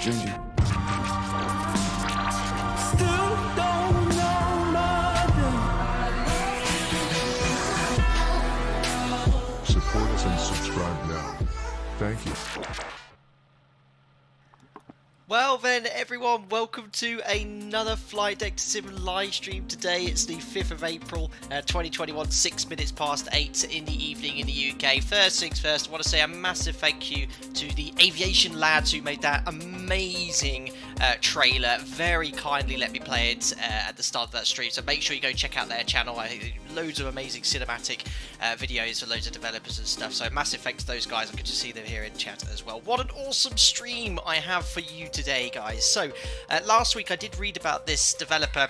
Ginger. Support us and subscribe now. Thank you. Well then everyone, welcome to another Flight Deck Sim live stream. Today it's the 5th of April 2021, 6 minutes past 8 in the evening in the UK. First things first, I want to say a massive thank you to the aviation lads who made that amazing trailer. Very kindly let me play it at the start of that stream, so make sure you go check out their channel. Loads of amazing cinematic videos for loads of developers and stuff, so massive thanks to those guys. I could just see them here in chat as well. What an awesome stream I have for you today, guys. So last week I did read about this developer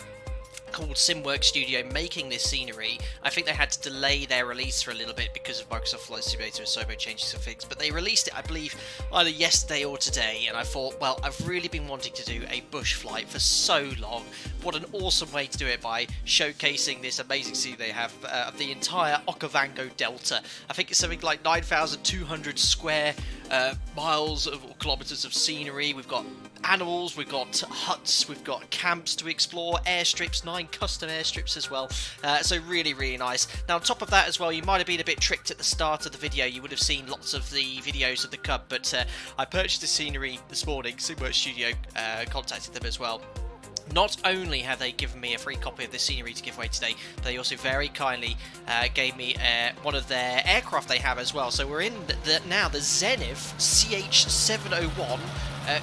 called Simworks Studio making this scenery. I think they had to delay their release for a little bit because of Microsoft Flight Simulator and Sobo changing some things, but they released it, I believe, either yesterday or today, and I thought, well, I've really been wanting to do a bush flight for so long. What an awesome way to do it by showcasing this amazing scene they have of the entire Okavango Delta. I think it's something like 9,200 square miles or kilometers of scenery. We've got animals, we've got huts, we've got camps to explore, airstrips, 9 custom airstrips as well, so really nice. Now on top of that as well, you might have been a bit tricked at the start of the video. You would have seen lots of the videos of the Cub, but I purchased the scenery this morning. Simworks Studio contacted them as well. Not only have they given me a free copy of the scenery to give away today, they also very kindly gave me one of their aircraft they have as well. So we're in now the Zenith STOL CH701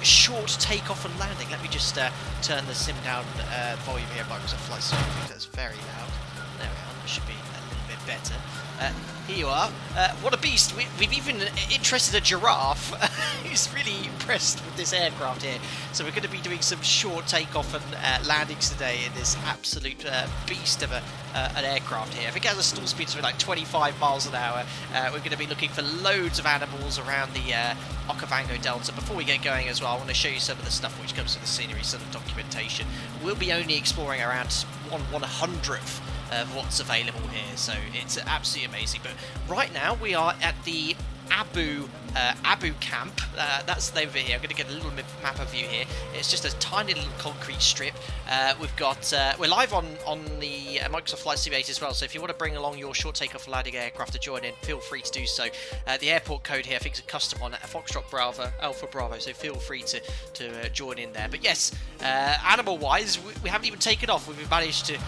short takeoff and landing. Let me just turn the sim down volume here. Microsoft Flight Simulator, that's very loud. There we are, that should be a little bit better. Here you are. What a beast. We've even interested a giraffe. He's really impressed with this aircraft here. So we're going to be doing some short takeoff and landings today in this absolute beast of an aircraft here. I think it has a stall speed of like 25 miles an hour. We're going to be looking for loads of animals around the Okavango Delta. Before we get going as well, I want to show you some of the stuff which comes with the scenery, some of the documentation. We'll be only exploring around 1/100th of what's available here, so it's absolutely amazing. But right now we are at the Abu camp. That's over here. I'm going to get a little map of view here. It's just a tiny little concrete strip. We've got we're live on the Microsoft Flight Simulator as well, so if you want to bring along your short takeoff landing aircraft to join in, feel free to do so. The airport code here I think is a custom one, Foxtrot Bravo Alpha Bravo, so feel free to join in there. But yes, animal wise we haven't even taken off. We've managed to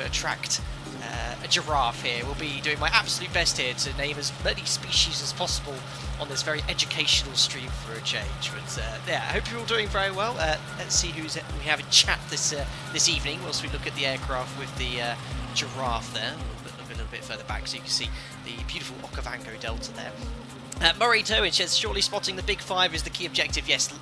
attract a giraffe here. We'll be doing my absolute best here to name as many species as possible on this very educational stream for a change. But yeah, I hope you're all doing very well. Let's see who's we have in chat this evening whilst we look at the aircraft with the giraffe there. Look a little bit further back so you can see the beautiful Okavango Delta there. Murray Towin says, surely spotting the big five is the key objective. Yes,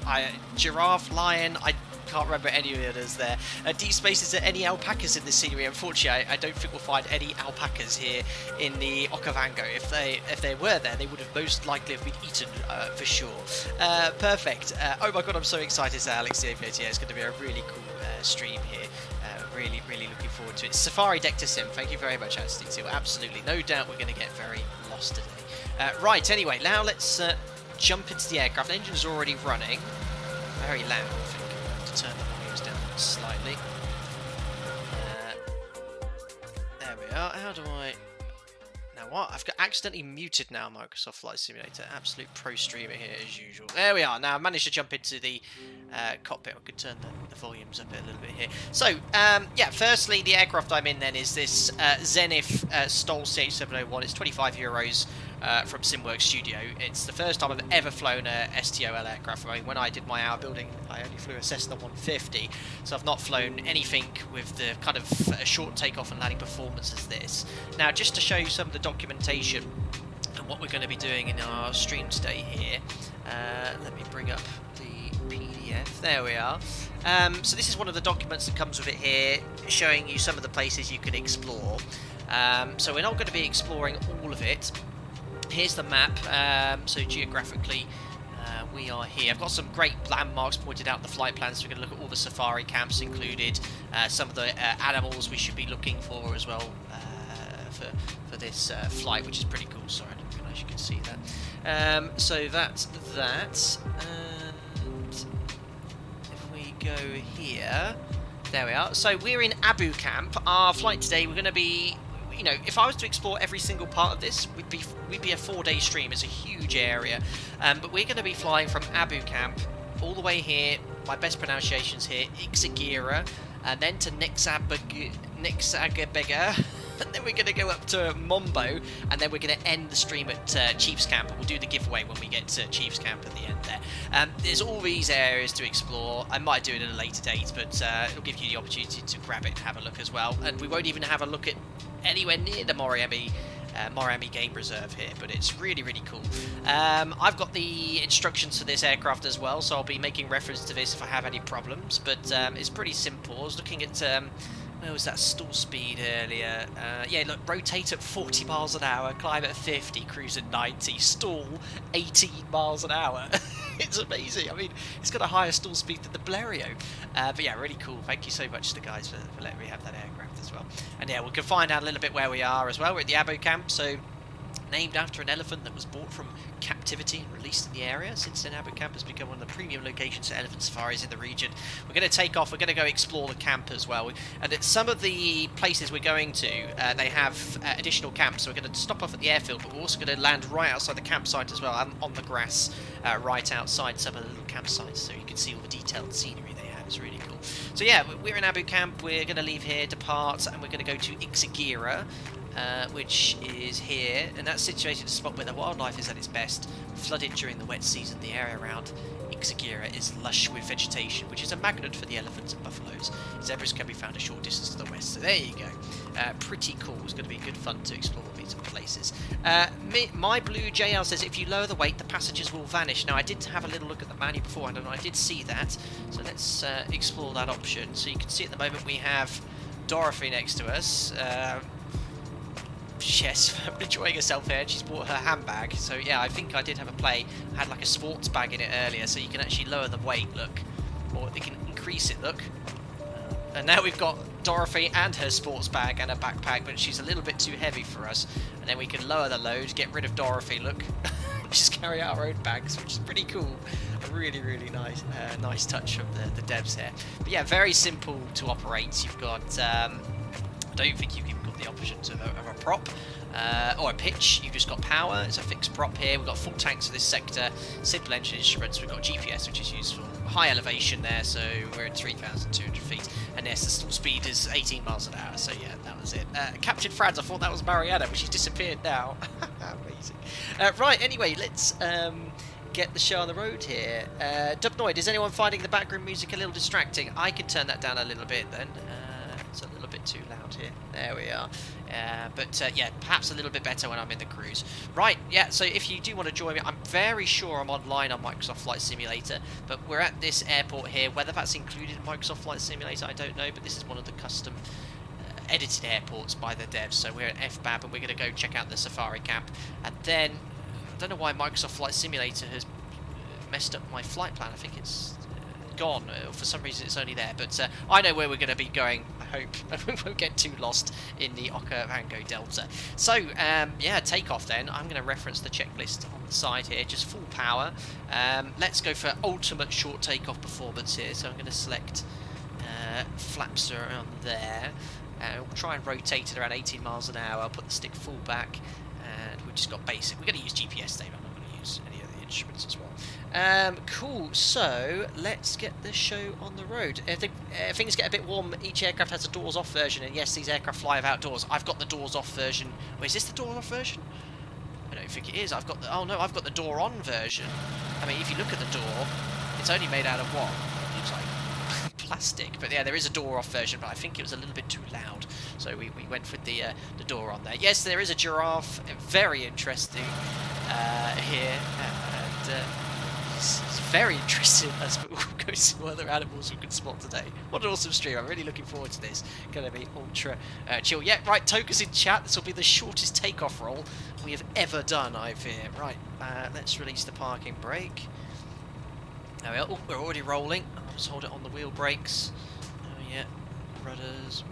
giraffe, lion, I can't remember any of the others there. Deep Space, is there any alpacas in this scenery? Unfortunately, I don't think we'll find any alpacas here in the Okavango. If they were there, they would have most likely have been eaten for sure. Perfect. Oh my god, I'm so excited, says Alex the Aviator. Yeah, it's going to be a really cool stream here. Really looking forward to it. Safari Deck to Sim, thank you very much, Anstey. Absolutely, no doubt we're going to get very lost today. Right, anyway, now let's jump into the aircraft. The engine's already running. Very loud, I think. to turn the volumes down slightly. There we are. How do I... Now what? I've got accidentally muted now Microsoft Flight Simulator. Absolute pro streamer here as usual. There we are. Now I've managed to jump into the cockpit. I could turn the volumes up a little bit here. So, yeah, firstly, the aircraft I'm in then is this Zenith STOL CH701. It's €25 from Simworks Studio. It's the first time I've ever flown a STOL aircraft. I mean, when I did my hour building, I only flew a Cessna 150, so I've not flown anything with the kind of short takeoff and landing performance as this. Now, just to show you some of the documentation and what we're going to be doing in our stream today here, let me bring up the PDF. There we are. So this is one of the documents that comes with it here, showing you some of the places you can explore. So we're not going to be exploring all of it. Here's the map, so geographically we are here. I've got some great landmarks pointed out in the flight plans, so we're going to look at all the safari camps included, some of the animals we should be looking for as well for this flight, which is pretty cool. Sorry, I didn't realise you could see that. So that's that, and if we go here, there we are. So we're in Abu Camp. Our flight today, we're going to be... You know, if I was to explore every single part of this, we'd be a 4-day stream. It's a huge area, but we're going to be flying from Abu Camp all the way here. My best pronunciations here: Ixagira, and then to Nixabega, and then we're going to go up to Mombo, and then we're going to end the stream at Chiefs Camp. And we'll do the giveaway when we get to Chiefs Camp at the end there. There's all these areas to explore. I might do it at a later date, but it'll give you the opportunity to grab it and have a look as well. And we won't even have a look at anywhere near the Moremi Game Reserve here, but it's really, really cool. I've got the instructions for this aircraft as well, so I'll be making reference to this if I have any problems, but it's pretty simple. I was looking at where was that stall speed earlier? Yeah, look, rotate at 40 miles an hour, climb at 50, cruise at 90, stall 18 miles an hour. It's amazing. I mean, it's got a higher stall speed than the Blériot. But yeah, really cool. Thank you so much to the guys for letting me have that aircraft as well. And yeah, we can find out a little bit where we are as well. We're at the Abu Camp, so named after an elephant that was brought from captivity and released in the area. Since then, Abu Camp has become one of the premium locations for elephant safaris in the region. We're going to take off. We're going to go explore the camp as well. And at some of the places we're going to, they have additional camps. So we're going to stop off at the airfield, but we're also going to land right outside the campsite as well, and on the grass right outside some of the little campsites, so you can see all the detailed scenery they have. It's really cool. So yeah, we're in Abu Camp. We're going to leave here, depart, and we're going to go to Ixagira, which is here, and that's situated in a spot where the wildlife is at its best. Flooded during the wet season, the area around Ixagira is lush with vegetation, which is a magnet for the elephants and buffaloes. Zebras can be found a short distance to the west, so there you go. Pretty cool. It's going to be good fun to explore these places. My Blue JL says if you lower the weight, the passengers will vanish. Now, I did have a little look at the menu beforehand, and I did see that, so let's explore that option. So you can see at the moment we have Dorothy next to us. Yes, enjoying herself here. She's bought her handbag, so yeah, I think I did have a play. I had like a sports bag in it earlier, so you can actually lower the weight, look, or they can increase it, look. And now we've got Dorothy and her sports bag and her backpack, but she's a little bit too heavy for us. And then we can lower the load, get rid of Dorothy, look. Just carry out our own bags, which is pretty cool. A really, really nice nice touch from the devs here. But yeah, very simple to operate. You've got, I don't think you've even got the options of a prop or a pitch. You've just got power. It's a fixed prop here. We've got full tanks for this sector, simple engine instruments. We've got GPS, which is useful. High elevation there, so we're at 3,200 feet. And yes, the stall speed is 18 miles an hour, so yeah, that was it. Captured Franz, I thought that was Mariana, but she's disappeared now. Amazing. Right, anyway, let's get the show on the road here. Dubnoid, is anyone finding the background music a little distracting? I can turn that down a little bit then. It's a little bit too loud here. There we are. But yeah, perhaps a little bit better when I'm in the cruise. Right, yeah, so if you do want to join me, I'm very sure I'm online on Microsoft Flight Simulator, but we're at this airport here. Whether that's included in Microsoft Flight Simulator, I don't know, but this is one of the custom edited airports by the devs. So we're at FBAB, and we're going to go check out the safari camp. And then, I don't know why Microsoft Flight Simulator has messed up my flight plan. I think it's gone. For some reason it's only there, but I know where we're going to be going. hope we won't get too lost in the Okavango Delta. So, yeah, takeoff then. I'm going to reference the checklist on the side here, just full power. Let's go for ultimate short takeoff performance here. So I'm going to select flaps around there. We'll try and rotate it around 18 miles an hour, put the stick full back, and we've just got basic. We're going to use GPS data, I'm not going to use any of the instruments as well. Cool, so let's get the show on the road. Things get a bit warm. Each aircraft has a doors off version, and yes, these aircraft fly outdoors. I've got the doors off version. Wait, is this the doors off version? I don't think it is. I've got the, oh no, I've got the door on version. I mean, if you look at the door, it's only made out of what? It looks like plastic. But yeah, there is a door off version, but I think it was a little bit too loud. So we went with the door on there. Yes, there is a giraffe. Very interesting here. And it's very interesting as we'll go see what other animals we can spot today. What an awesome stream. I'm really looking forward to this. Going to be ultra chill. Yeah, right, Toka's in chat. This will be the shortest takeoff roll we have ever done, I fear. Right, let's release the parking brake. There we are. Oh, we're already rolling. I'll just hold it on the wheel brakes. Oh, yeah. Rudders.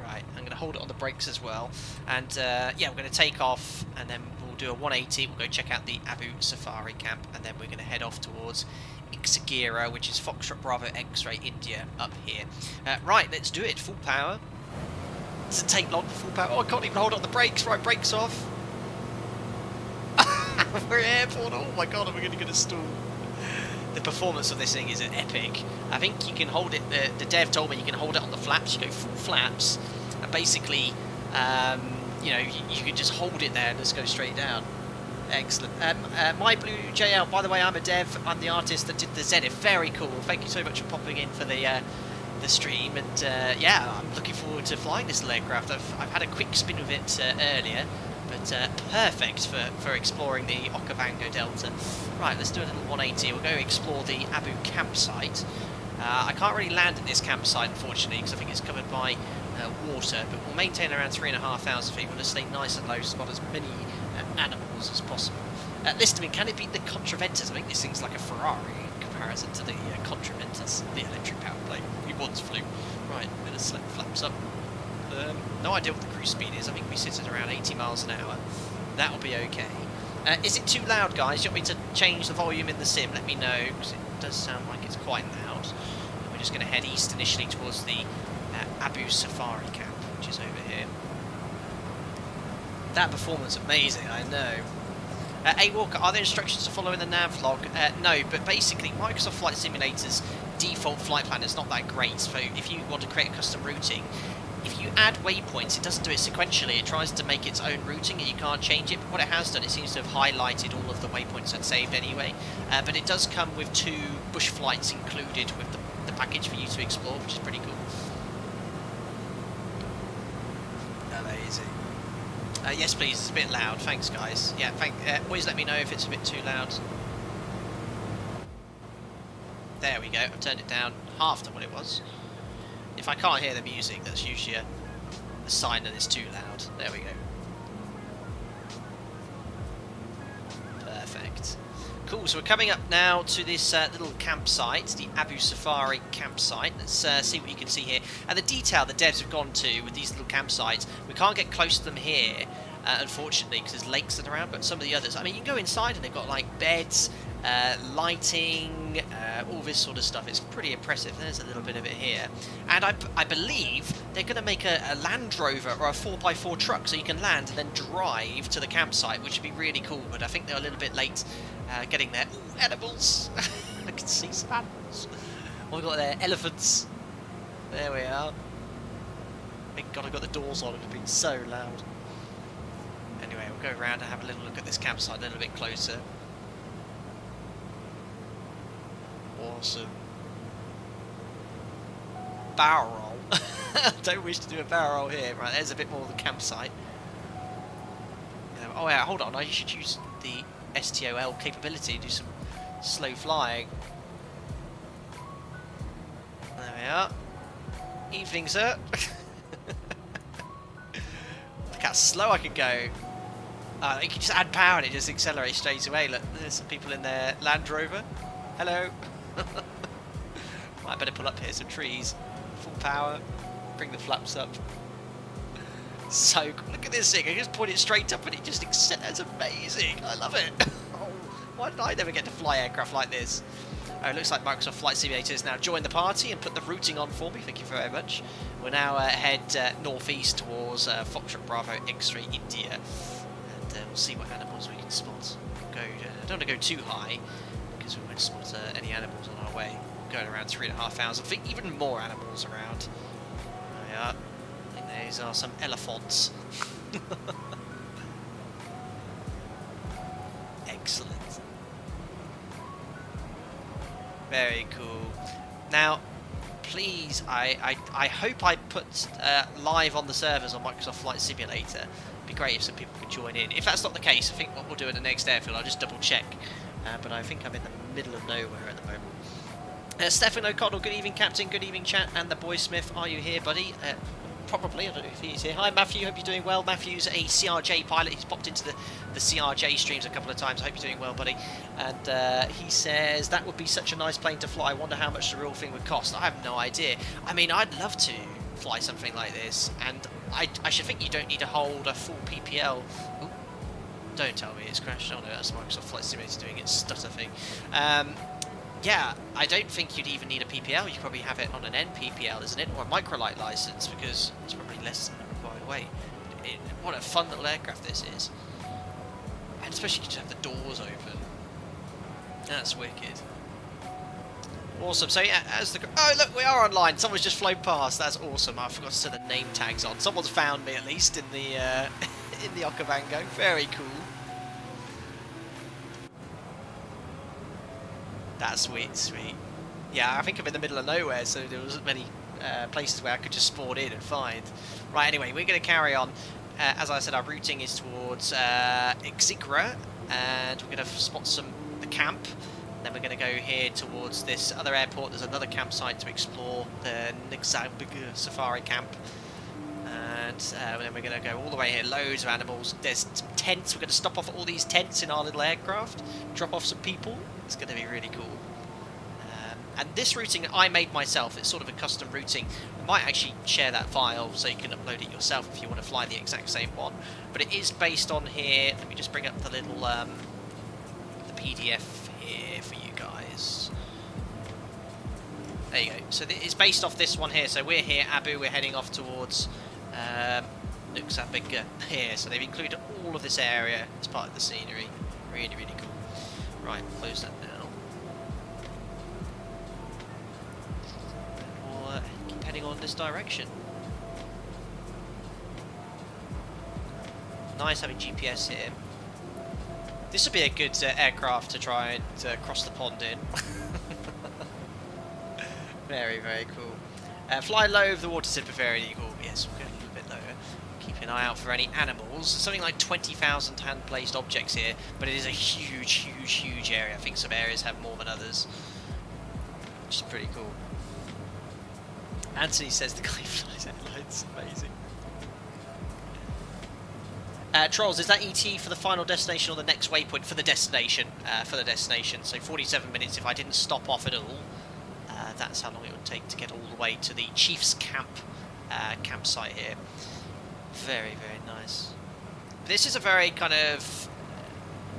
Right, I'm going to hold it on the brakes as well. And, yeah, we're going to take off, and then we'll do a 180. We'll go check out the Abu Safari camp, and then we're going to head off towards Ixagira, which is Foxtrot Bravo X-Ray India up here. Right, let's do it. Full power. Does it take long for full power? Oh, I can't even hold on the brakes. Right, brakes off. We're airborne. Oh my god, am I going to get a stall? The performance of this thing is epic. I think you can hold it, the dev told me you can hold it on the flaps, you go full flaps, and basically, you know, you can just hold it there and just go straight down. Excellent. My Blue JL, by the way, I'm a dev, I'm the artist that did the Zenith. Very cool. Thank you so much for popping in for the stream, and yeah, I'm looking forward to flying this little aircraft. I've had a quick spin with it earlier, but perfect for exploring the Okavango Delta. Right, let's do a little 180. We'll go explore the Abu campsite. I can't really land at this campsite, unfortunately, because I think it's covered by water, but we'll maintain around 3,500 feet. We'll just stay nice and low, spot as many animals as possible. Listening, can it beat the Contraventus? I think this thing's like a Ferrari in comparison to the Contraventus, the electric power plane we once flew. Right, I'm going to select flaps up. No idea what the cruise speed is. I think we sit at around 80 miles an hour. That'll be okay. Is it too loud, guys? Do you want me to change the volume in the sim? Let me know, because it does sound like it's quite loud. And we're just going to head east initially towards the Abu Safari camp, which is over here. That performance, amazing, I know. A Walker, are there instructions to follow in the nav log? No, but basically, Microsoft Flight Simulator's default flight plan is not that great. So if you want to create a custom routing, if you add waypoints, it doesn't do it sequentially. It tries to make its own routing, and you can't change it. But what it has done, it seems to have highlighted all of the waypoints that's saved anyway. But it does come with 2 bush flights included with the package for you to explore, which is pretty cool. Amazing. Yes, please. It's a bit loud. Thanks, guys. Yeah, always let me know if it's a bit too loud. There we go. I've turned it down half to what it was. If I can't hear the music, that's usually a sign that it's too loud. There we go. Perfect. Cool, so we're coming up now to this little campsite, the Abu Safari campsite. Let's see what you can see here. And the detail the devs have gone to with these little campsites, we can't get close to them here, unfortunately, because there's lakes around, but some of the others, I mean, you can go inside and they've got like beds, lighting, all this sort of stuff. It's pretty impressive. There's a little bit of it here. And I believe they're going to make a Land Rover or a 4x4 truck so you can land and then drive to the campsite, which would be really cool, but I think they're a little bit late getting there. Ooh, animals! I can see some animals. What have we got there? Elephants. There we are. Thank God I got the doors on. It would have been so loud. Anyway, we'll go around and have a little look at this campsite a little bit closer. Awesome. Barrel roll. Don't wish to do a barrel roll here. Right, there's a bit more of the campsite. Oh yeah, hold on. I should use the STOL capability to do some slow flying. There we are. Evening, sir. Look how slow I can go. You can just add power and it just accelerates straight away. Look, there's some people in their Land Rover. Hello. I better pull up here some trees. Full power. bring the flaps up. So, look at this thing. I just point it straight up and it just extends. That's amazing. I love it. Oh, why did I never get to fly aircraft like this? Oh, it looks like Microsoft Flight Simulator has now joined the party and put the routing on for me. Thank you very much. We're now head northeast towards Foxtrot Bravo X-ray India. And we'll see what animals we can spot. I don't want to go too high because we won't spot any animals on our way. We're going around 3,500 feet, even more animals around. There we are. I think these are some elephants. Excellent. Very cool. Now, please, I hope I put live on the servers on Microsoft Flight Simulator. It'd be great if some people could join in. If that's not the case, I think what we'll do at the next airfield, I'll just double check. But I think I'm in the middle of nowhere at the moment. Stephen O'Connell, good evening, Captain. Good evening, chat. And the Boy Smith, are you here, buddy? Probably, I don't know if he's here. Hi Matthew, hope you're doing well. Matthew's a CRJ pilot. He's popped into the CRJ streams a couple of times. I hope you're doing well, buddy. And he says, that would be such a nice plane to fly. I wonder how much the real thing would cost. I have no idea. I mean, I'd love to fly something like this. And I should think you don't need to hold a full PPL. Ooh, don't tell me it's crashed. Oh no, that's Microsoft Flight Simulator doing its stutter thing. Yeah, I don't think you'd even need a PPL. You probably have it on an NPPL, isn't it? Or a microlight license, because it's probably less than the required weight. What a fun little aircraft this is. And especially to have the doors open. That's wicked. Awesome. So yeah, as the... Oh, look, we are online. Someone's just flown past. That's awesome. I forgot to set the name tags on. Someone's found me, at least, in the in the Okavango. Very cool. That's sweet, sweet. Yeah, I think I'm in the middle of nowhere, so there wasn't many places where I could just spawn in and find. Right, anyway, we're going to carry on. As I said, our routing is towards Ixigra, and we're going to spot the camp. Then we're going to go here towards this other airport. There's another campsite to explore, the Nightbot Safari Camp. And then we're going to go all the way here. Loads of animals. There's tents. We're going to stop off at all these tents in our little aircraft. Drop off some people. It's going to be really cool. And this routing I made myself. It's sort of a custom routing. I might actually share that file so you can upload it yourself if you want to fly the exact same one. But it is based on here. Let me just bring up the little the PDF here for you guys. There you go. So it's based off this one here. So we're here, Abu. We're heading off towards Nuxabiga here. So they've included all of this area as part of the scenery. Really, really cool. Right, close that now. We'll keep heading on this direction. Nice having GPS here. This would be a good aircraft to try and cross the pond in. Very, very cool. Fly low over the water, said Bavarian Eagle. Yes, we're going a little bit lower. Keep an eye out for any animals. There's something like 20,000 hand-placed objects here, but it is a huge, huge, huge area. I think some areas have more than others, which is pretty cool. Anthony says the guy flies airlines. Amazing. Trolls, is that ET for the final destination or the next waypoint? For the destination. For the destination. So 47 minutes if I didn't stop off at all. That's how long it would take to get all the way to the Chief's Camp campsite here. Very, very nice. This is a very kind of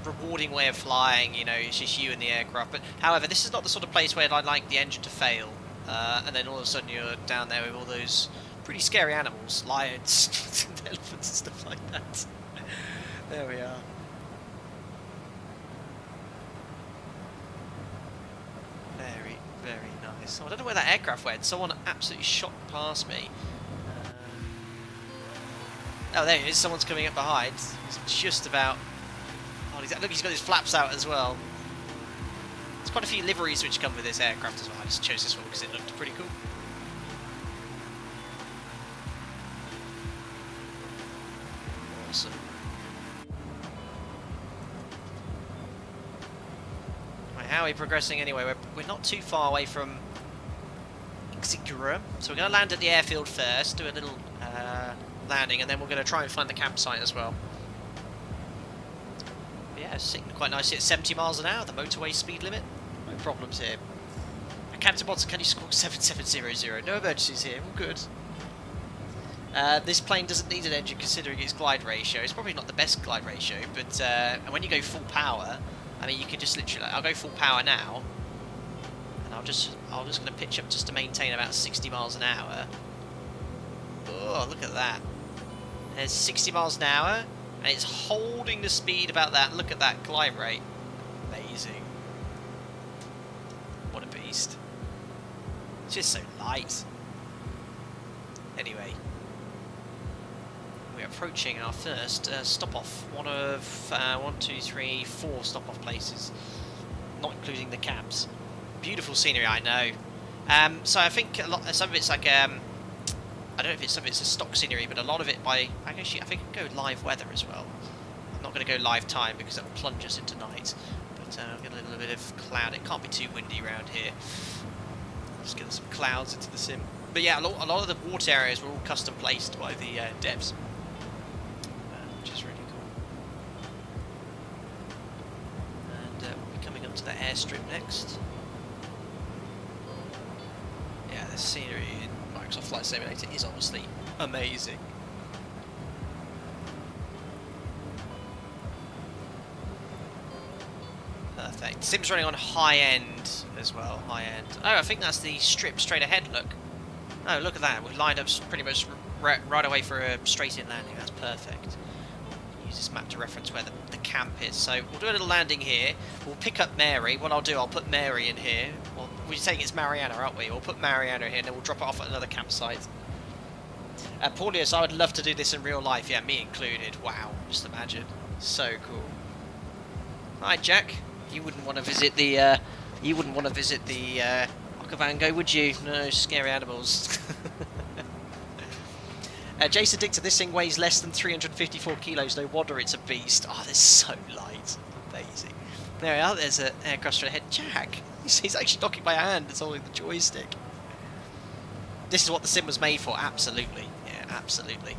rewarding way of flying, you know, it's just you and the aircraft. But however, this is not the sort of place where I'd like the engine to fail. And then all of a sudden you're down there with all those pretty scary animals, lions, and elephants and stuff like that. There we are. Very, very nice. Oh, I don't know where that aircraft went. Someone absolutely shot past me. Oh, there he is. Someone's coming up behind. He's just about... Oh, look, he's got his flaps out as well. There's quite a few liveries which come with this aircraft as well. I just chose this one because it looked pretty cool. Awesome. Right, how are we progressing anyway? We're not too far away from Ixigra. So we're going to land at the airfield first, do a little landing, and then we're going to try and find the campsite as well. But yeah, it's sitting quite nicely at 70 miles an hour, the motorway speed limit. No problems here. Captain Watson, can you squawk 7700? No emergencies here, all good. This plane doesn't need an engine considering its glide ratio. It's probably not the best glide ratio, but and when you go full power, I mean, you can just literally, I'll go full power now, and I'm just going to pitch up just to maintain about 60 miles an hour. Oh, look at that. There's 60 miles an hour, and it's holding the speed about that. Look at that glide rate. Amazing. What a beast. It's just so light. Anyway, we're approaching our first stop-off. One of 4 stop-off places, not including the cabs. Beautiful scenery, I know. So I think some of it's like I don't know if some of it's a stock scenery, but a lot of it I think I can go live weather as well. I'm not going to go live time because it will plunge us into night. But I'll get a little bit of cloud. It can't be too windy around here. Just get some clouds into the sim. But yeah, a lot of the water areas were all custom placed by the devs, which is really cool. And we'll be coming up to the airstrip next. Yeah, the scenery in Microsoft Flight Simulator is honestly amazing. Perfect. Sim's running on high end as well. High end. Oh, I think that's the strip straight ahead. Look. Oh, look at that. We've lined up pretty much right away for a straight-in landing. That's perfect. Use this map to reference where the camp is. So we'll do a little landing here. We'll pick up Mary. What I'll do, I'll put Mary in here. Well, we're saying it's Mariana, aren't we? We'll put Mariana here, and then we'll drop it off at another campsite. Paulius, I would love to do this in real life. Yeah, me included. Wow, just imagine. So cool. Hi, Jack. You wouldn't want to visit the. Okavango, would you? No, scary animals. Jason Dictor, this thing weighs less than 354 kilos. No wonder it's a beast. Oh, they're so light. Amazing. There we are. There's an aircraft straight ahead. Jack. He's actually knocking my hand. It's holding the joystick. This is what the sim was made for. Absolutely. Yeah, absolutely.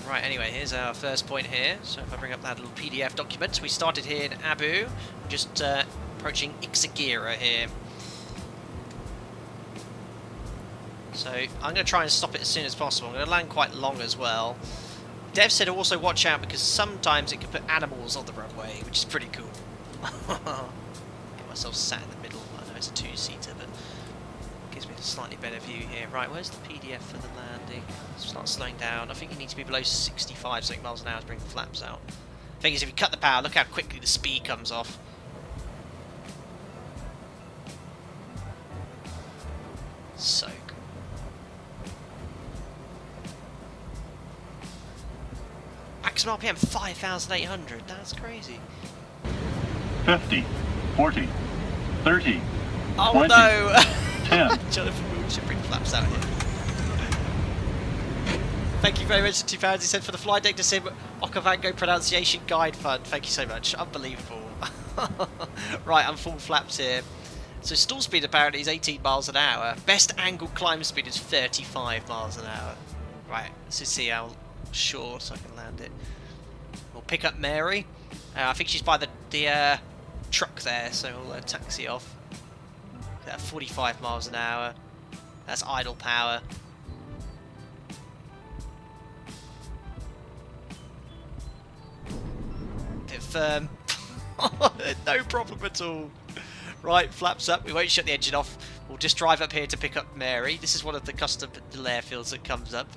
Right, anyway, here's our first point here. So if I bring up that little PDF document, we started here in Abu, just approaching Ixagira here. So I'm going to try and stop it as soon as possible. I'm going to land quite long as well. Dev said also watch out because sometimes it can put animals on the runway, which is pretty cool. Get myself sat in the middle. I know it's a two-seater, but it gives me a slightly better view here. Right, where's the PDF for the landing? Start slowing down. I think you need to be below 65 something miles an hour to bring the flaps out. The thing is, if you cut the power, look how quickly the speed comes off. So cool. Maximum RPM 5,800. That's crazy. 50, 40, 30, oh 20, no! 10. Jonathan, we should bring the flaps out here. Thank you very much to £2. He said for the Flight Deck to Sim Okavango Pronunciation Guide Fund. Thank you so much. Unbelievable. Right, I'm full flaps here. So stall speed apparently is 18 miles an hour. Best angle climb speed is 35 miles an hour. Right, let's just see how short I can land it. We'll pick up Mary. I think she's by the truck there, so we'll taxi off. 45 miles an hour. That's idle power. Bit firm. No problem at all. Right, flaps up. We won't shut the engine off. We'll just drive up here to pick up Mary. This is one of the custom little airfields that comes up.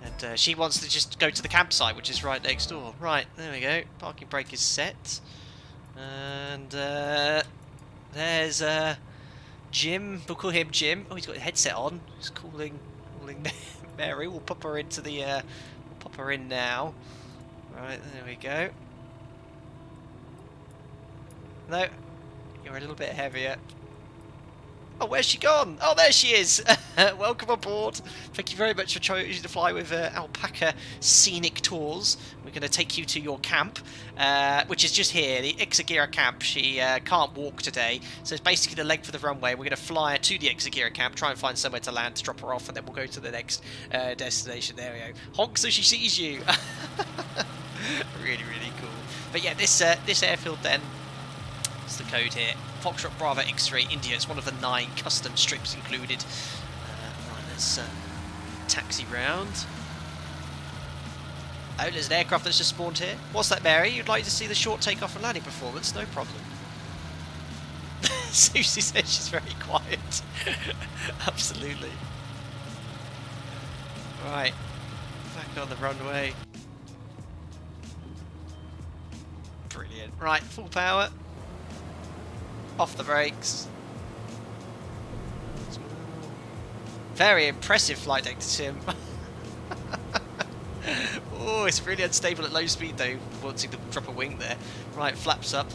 And she wants to just go to the campsite, which is right next door. Right, there we go. Parking brake is set. And there's Jim. We'll call him Jim. Oh, he's got his headset on. He's calling Mary. We'll pop her into the. We'll pop her in now. Right, there we go. No, you're a little bit heavier. Oh, where's she gone? Oh, there she is. Welcome aboard. Thank you very much for choosing to fly with Alpaca Scenic Tours. We're going to take you to your camp, which is just here, the Ixagira camp. She can't walk today, so it's basically the length of the runway. We're going to fly her to the Ixagira camp, try and find somewhere to land to drop her off, and then we'll go to the next destination. There we go. Honk so she sees you. Really, really cool. But yeah, this airfield then, the code here, Foxtrot Bravo X-Ray India. It's one of the 9 custom strips included. let's taxi round. Oh, there's an aircraft that's just spawned here. What's that, Mary? You'd like to see the short takeoff and landing performance? No problem. Susie says she's very quiet. Absolutely. Right, back on the runway. Brilliant. Right, full power. Off the brakes. Very impressive flight deck to sim. Oh, it's really unstable at low speed though, wanting to drop a wing there. Right, flaps up.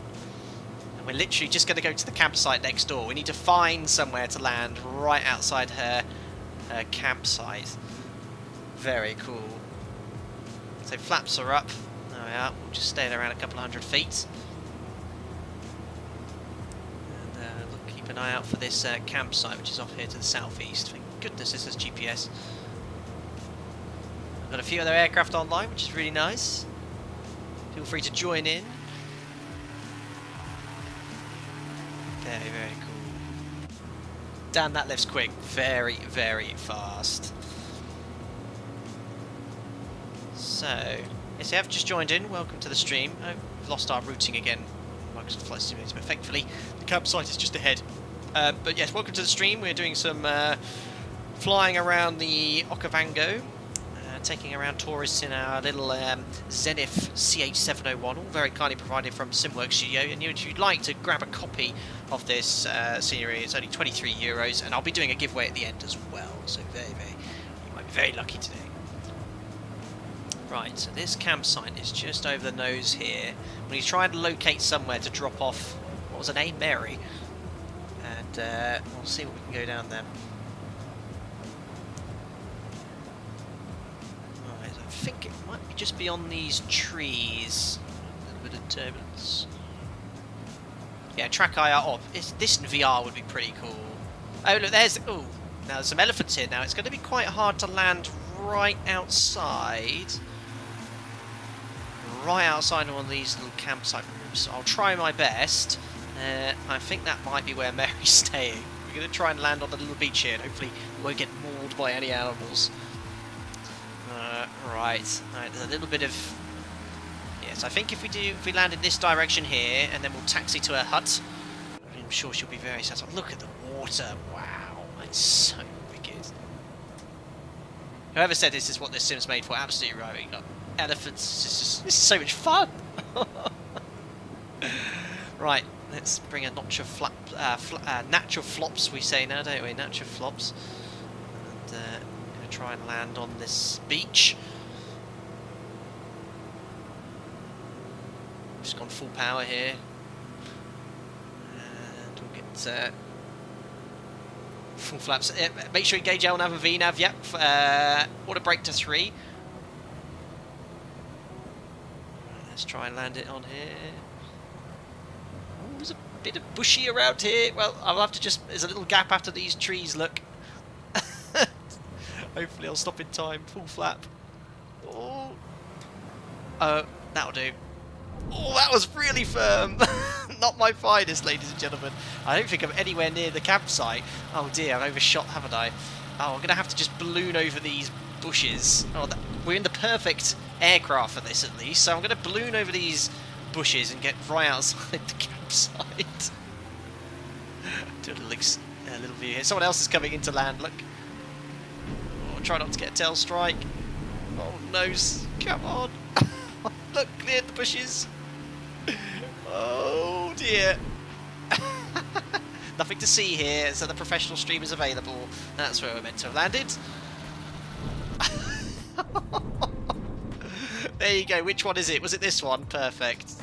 And we're literally just going to go to the campsite next door. We need to find somewhere to land right outside her campsite. Very cool. So flaps are up. There we are. We'll just stay at around a couple of 100 feet. And look, keep an eye out for this campsite, which is off here to the southeast. Thank goodness this has GPS. I've got a few other aircraft online, which is really nice. Feel free to join in. Very, very cool. Damn, that lift's quick. Very, very fast. So, yes, you have just joined in. Welcome to the stream. Oh, we've lost our routing again. Microsoft Flight Simulator, but thankfully the campsite is just ahead. But yes, welcome to the stream. We're doing some flying around the Okavango, taking around tourists in our little Zenith STOL CH701, all very kindly provided from Simworks Studio. And if you'd like to grab a copy of this scenery, it's only €23, and I'll be doing a giveaway at the end as well. So you might be very lucky today. Right, so this campsite is just over the nose here. We're trying to locate somewhere to drop off, what was her name? Mary. And we'll see what we can go down there. Right, I think it might be just beyond these trees. A little bit of turbulence. Yeah, track IR. Oh, this in VR would be pretty cool. Oh, look, there's... Oh, now there's some elephants here now. It's going to be quite hard to land right outside. Right outside of one of these little campsite rooms. So I'll try my best. I think that might be where Mary's staying. We're going to try and land on the little beach here, and hopefully we won't get mauled by any animals. Right, there's a little bit of... Yes, I think if we land in this direction here, and then we'll taxi to her hut, I'm sure she'll be very satisfied. Look at the water, wow, it's so wicked. Whoever said this is what this sim's made for, absolutely right. We've got elephants, this is so much fun! Right, let's bring a notch of natural flops, we say now, don't we? Natural flops. And I'm going to try and land on this beach. Just gone full power here. And we'll get full flaps. Make sure you engage L nav and V nav, yep. Auto brake to 3. Let's try and land it on here. Ooh, there's a bit of bushy around here. Well, I'll have to just... There's a little gap after these trees, look. Hopefully I'll stop in time. Full flap. Oh. That'll do. Oh, that was really firm. Not my finest, ladies and gentlemen. I don't think I'm anywhere near the campsite. Oh dear, I've overshot, haven't I? Oh, I'm going to have to just balloon over these bushes. Oh, we're in the perfect aircraft for this, at least. So I'm going to balloon over these bushes and get right outside the campsite. Do a little view here. Someone else is coming in to land, look. Oh, try not to get a tail strike. Oh, no. Come on. Look, clear the bushes. Oh dear. Nothing to see here, so the professional stream is available. That's where we're meant to have landed. There you go. Which one is it? Was it this one? Perfect.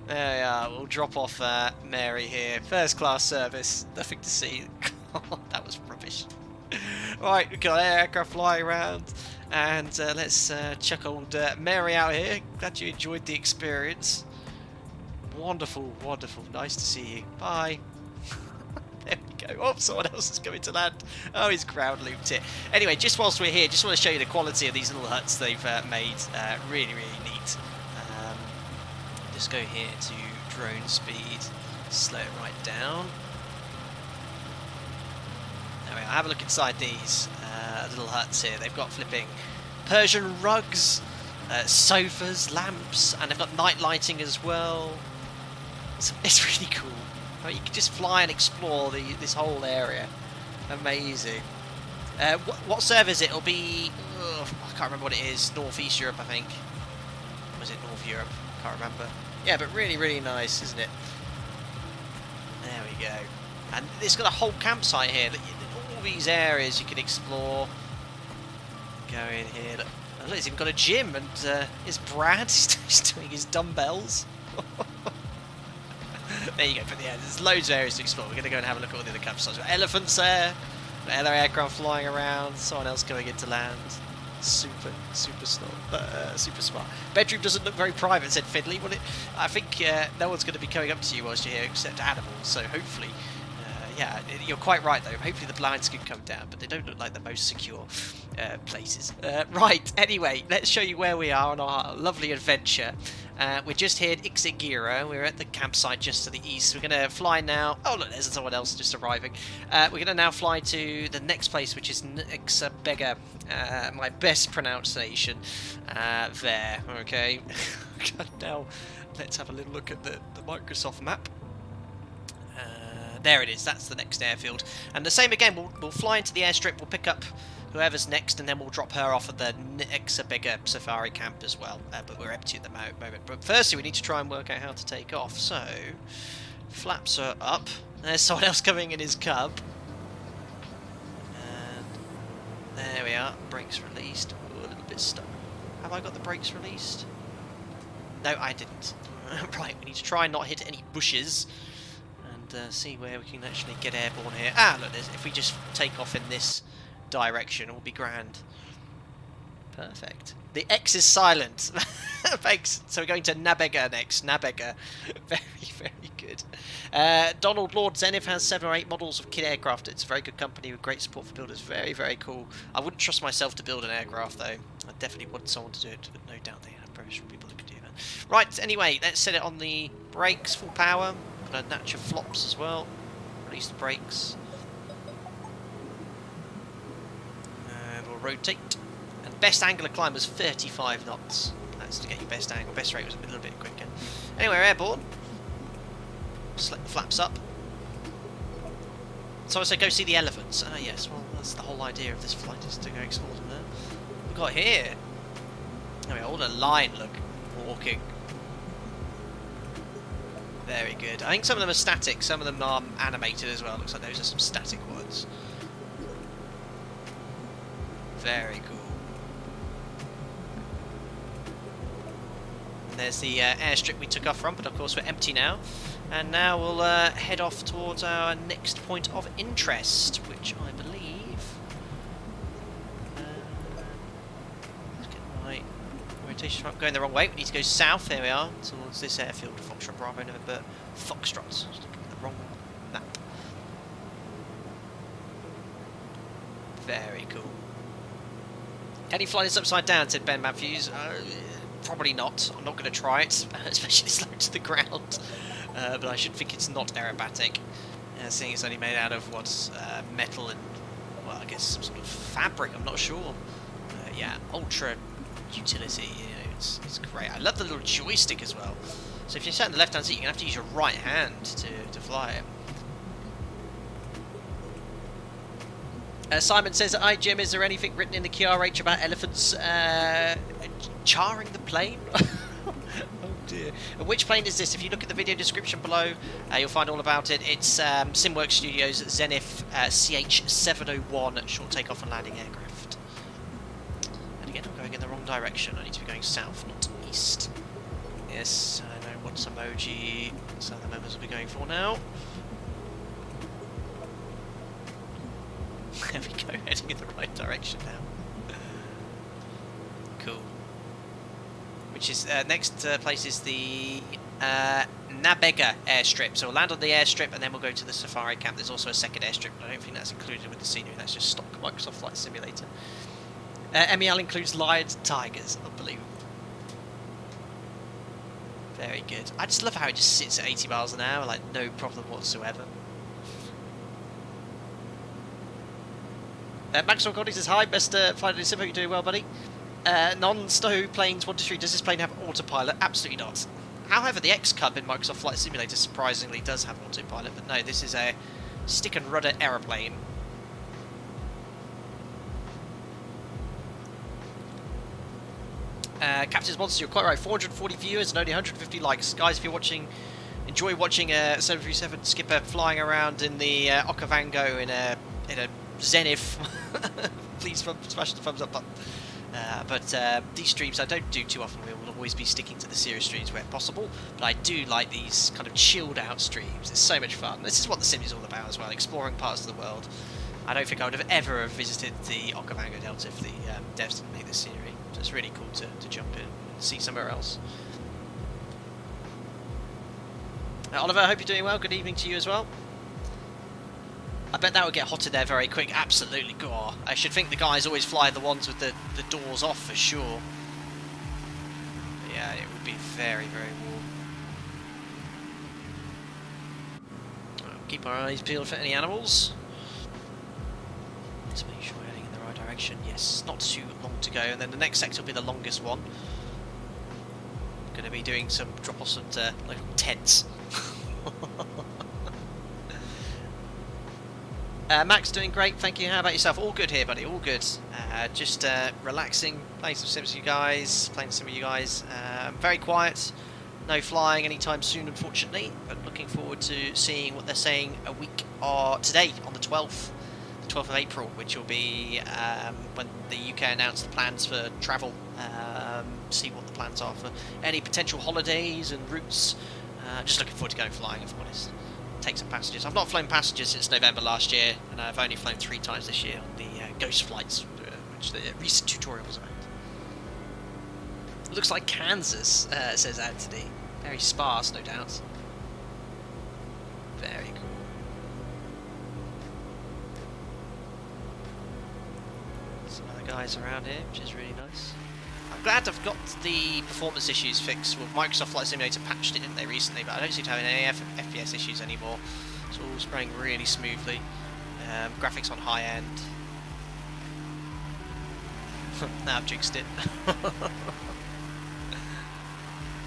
There we are. We'll drop off Mary here. First class service. Nothing to see. That was rubbish. Right, we've got aircraft flying around. And let's chuck old Mary out here. Glad you enjoyed the experience. Wonderful, wonderful. Nice to see you. Bye. There we go. Oh, someone else is going to land. Oh, he's ground looped it. Anyway, just whilst we're here, just want to show you the quality of these little huts they've made. Really, really neat. Just go here to drone speed. Slow it right down. There we are. Have a look inside these. little huts here. They've got flipping Persian rugs, sofas, lamps, and they've got night lighting as well. It's really cool. I mean, you can just fly and explore this whole area. Amazing. What server is it? It'll be... I can't remember what it is. Northeast Europe, I think. Was it North Europe? Can't remember. Yeah, but really, really nice, isn't it? There we go. And it's got a whole campsite here. All these areas you can explore. Go in here. Look, it's even got a gym, and it's Brad. He's doing his dumbbells. There you go. But yeah, there's loads of areas to explore. We're going to go and have a look at all the other campsites. Got elephants there. Other aircraft flying around. Someone else going into land. Super smart. Bedroom doesn't look very private, said Fiddly. Well, I think no one's going to be coming up to you whilst you're here except animals. So hopefully, yeah, you're quite right though. Hopefully the blinds can come down, but they don't look like the most secure places. Right. Anyway, let's show you where we are on our lovely adventure. We're just here at Ixegira. We're at the campsite just to the east. We're going to fly now. Oh, look, there's someone else just arriving. We're going to now fly to the next place, which is Ixabega. My best pronunciation. There, okay. Now, let's have a little look at the Microsoft map. There it is. That's the next airfield. And the same again. We'll fly into the airstrip. We'll pick up whoever's next, and then we'll drop her off at the Ixabega safari camp as well. But we're empty at the moment. But firstly, we need to try and work out how to take off. So, flaps are up. There's someone else coming in his cub. And there we are. Brakes released. Ooh, a little bit stuck. Have I got the brakes released? No, I didn't. Right, we need to try and not hit any bushes. And see where we can actually get airborne here. Ah, look, if we just take off in this direction, it will be grand. Perfect. The X is silent. Thanks. So we're going to Nabega next. Nabega. Very, very good. Donald Lord Zenith has 7 or 8 models of kit aircraft. It's a very good company with great support for builders. Very, very cool. I wouldn't trust myself to build an aircraft, though. I definitely want someone to do it. But no doubt they have professional people who can do that. Right, anyway, let's set it on the brakes, full power. Got a notch of flops as well. Release the brakes. And we'll rotate. And best angle of climb was 35 knots. That's to get your best angle. Best rate was a little bit quicker. Anyway, we're airborne. Select the flaps up. So I say go see the elephants. Ah, yes, well, that's the whole idea of this flight, is to go explore them there. We've got here. There we are, all in a line, look. Walking. Very good. I think some of them are static, some of them are animated as well. Looks like those are some static ones. Very cool. And there's the airstrip we took off from, but of course we're empty now. And now we'll head off towards our next point of interest, which I believe... let's get my rotation going the wrong way. We need to go south, here we are, towards this airfield. Foxtrot Bravo November Foxtrot. Just looking at the wrong map. Very cool. Can you fly this upside down, said Ben Matthews. Probably not. I'm not going to try it, especially slow to the ground. But I should think it's not aerobatic, seeing it's only made out of what's metal and, well, I guess some sort of fabric. I'm not sure. Yeah, ultra utility. You know, it's great. I love the little joystick as well. So if you're sat in the left-hand seat, you're going to have to use your right hand to fly it. Simon says, "Hi Jim, is there anything written in the QRH about elephants charring the plane?" Oh dear. And which plane is this? If you look at the video description below, you'll find all about it. It's Simworks Studios Zenith CH701 short takeoff and landing aircraft. And again, I'm going in the wrong direction. I need to be going south, not east. Yes, I know what emoji some of the members will be going for now. There we go, heading in the right direction now. Cool. Which is, next place is the Nabega airstrip. So we'll land on the airstrip and then we'll go to the safari camp. There's also a second airstrip, but I don't think that's included with the scenery. That's just stock Microsoft Flight Simulator. MEL includes lions and tigers. Unbelievable. Very good. I just love how it just sits at 80 miles an hour, like no problem whatsoever. Maxwell Connie says, hi, best flight sim, hope you're doing well, buddy. Non-stow planes 1 to 3, does this plane have autopilot? Absolutely not. However, the X-Cub in Microsoft Flight Simulator surprisingly does have autopilot, but no, this is a stick and rudder aeroplane. Captain's Monster, you're quite right, 440 viewers and only 150 likes. Guys, if you're watching, enjoy watching a 737 skipper flying around in the Okavango in a Zenith, please smash the thumbs up button. But these streams I don't do too often. We will always be sticking to the serious streams where possible, but I do like these kind of chilled out streams. It's so much fun. This is what the sim is all about as well, exploring parts of the world. I don't think I would have ever visited the Okavango Delta if the devs didn't make this series. So it's really cool to jump in and see somewhere else. Oliver, I hope you're doing well. Good evening to you as well. I bet that would get hot in there very quick. Absolutely, gore. I should think the guys always fly the ones with the doors off for sure. Yeah, it would be very, very warm. Keep our eyes peeled for any animals. Let's make sure we're heading in the right direction. Yes, not too long to go. And then the next sector will be the longest one. Going to be doing some drop-offs at local tents. Max doing great, thank you. How about yourself? All good here, buddy. All good. Just relaxing, playing some sims with you guys. Very quiet. No flying anytime soon, unfortunately. But looking forward to seeing what they're saying a week or today on the 12th of April, which will be when the UK announce the plans for travel. See what the plans are for any potential holidays and routes. Just looking forward to going flying, if I'm honest. Take some passengers. I've not flown passengers since November last year, and I've only flown 3 times this year on the ghost flights, which the recent tutorial was about. Looks like Kansas, says Anthony. Very sparse, no doubt. Very cool. Some other guys around here, which is really nice. I'm glad I've got the performance issues fixed. Well, Microsoft Flight Simulator patched it, didn't they, recently? But I don't seem to have any FPS issues anymore. It's all spraying really smoothly. Graphics on high end. Now I've jinxed it.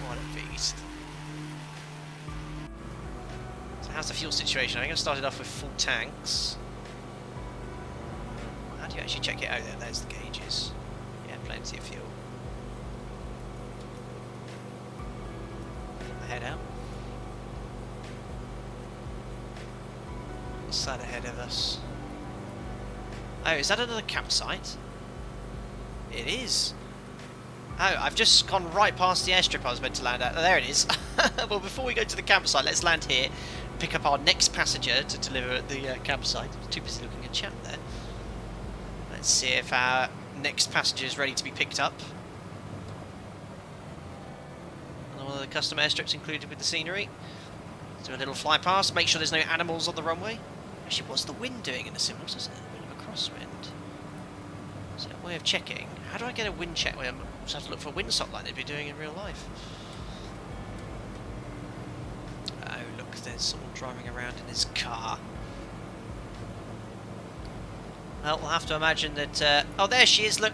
What a beast. So how's the fuel situation? I'm going to start it off with full tanks. How do you actually check it out there? There's the gauges. Yeah, plenty of fuel. Head out. What's that ahead of us? Oh, is that another campsite? It is. Oh, I've just gone right past the airstrip I was meant to land at. Oh, there it is. Well, before we go to the campsite, let's land here, pick up our next passenger to deliver at the campsite. Too busy looking at chat there. Let's see if our next passenger is ready to be picked up. All the custom airstrips included with the scenery. Do a little fly past, make sure there's no animals on the runway. Actually, what's the wind doing in the Simworks? Is it a bit of a crosswind? Is there a way of checking? How do I get a wind check? I just have to look for a windsock like they'd be doing in real life. Oh, look, there's someone driving around in his car. Well, we'll have to imagine that... oh, there she is, look.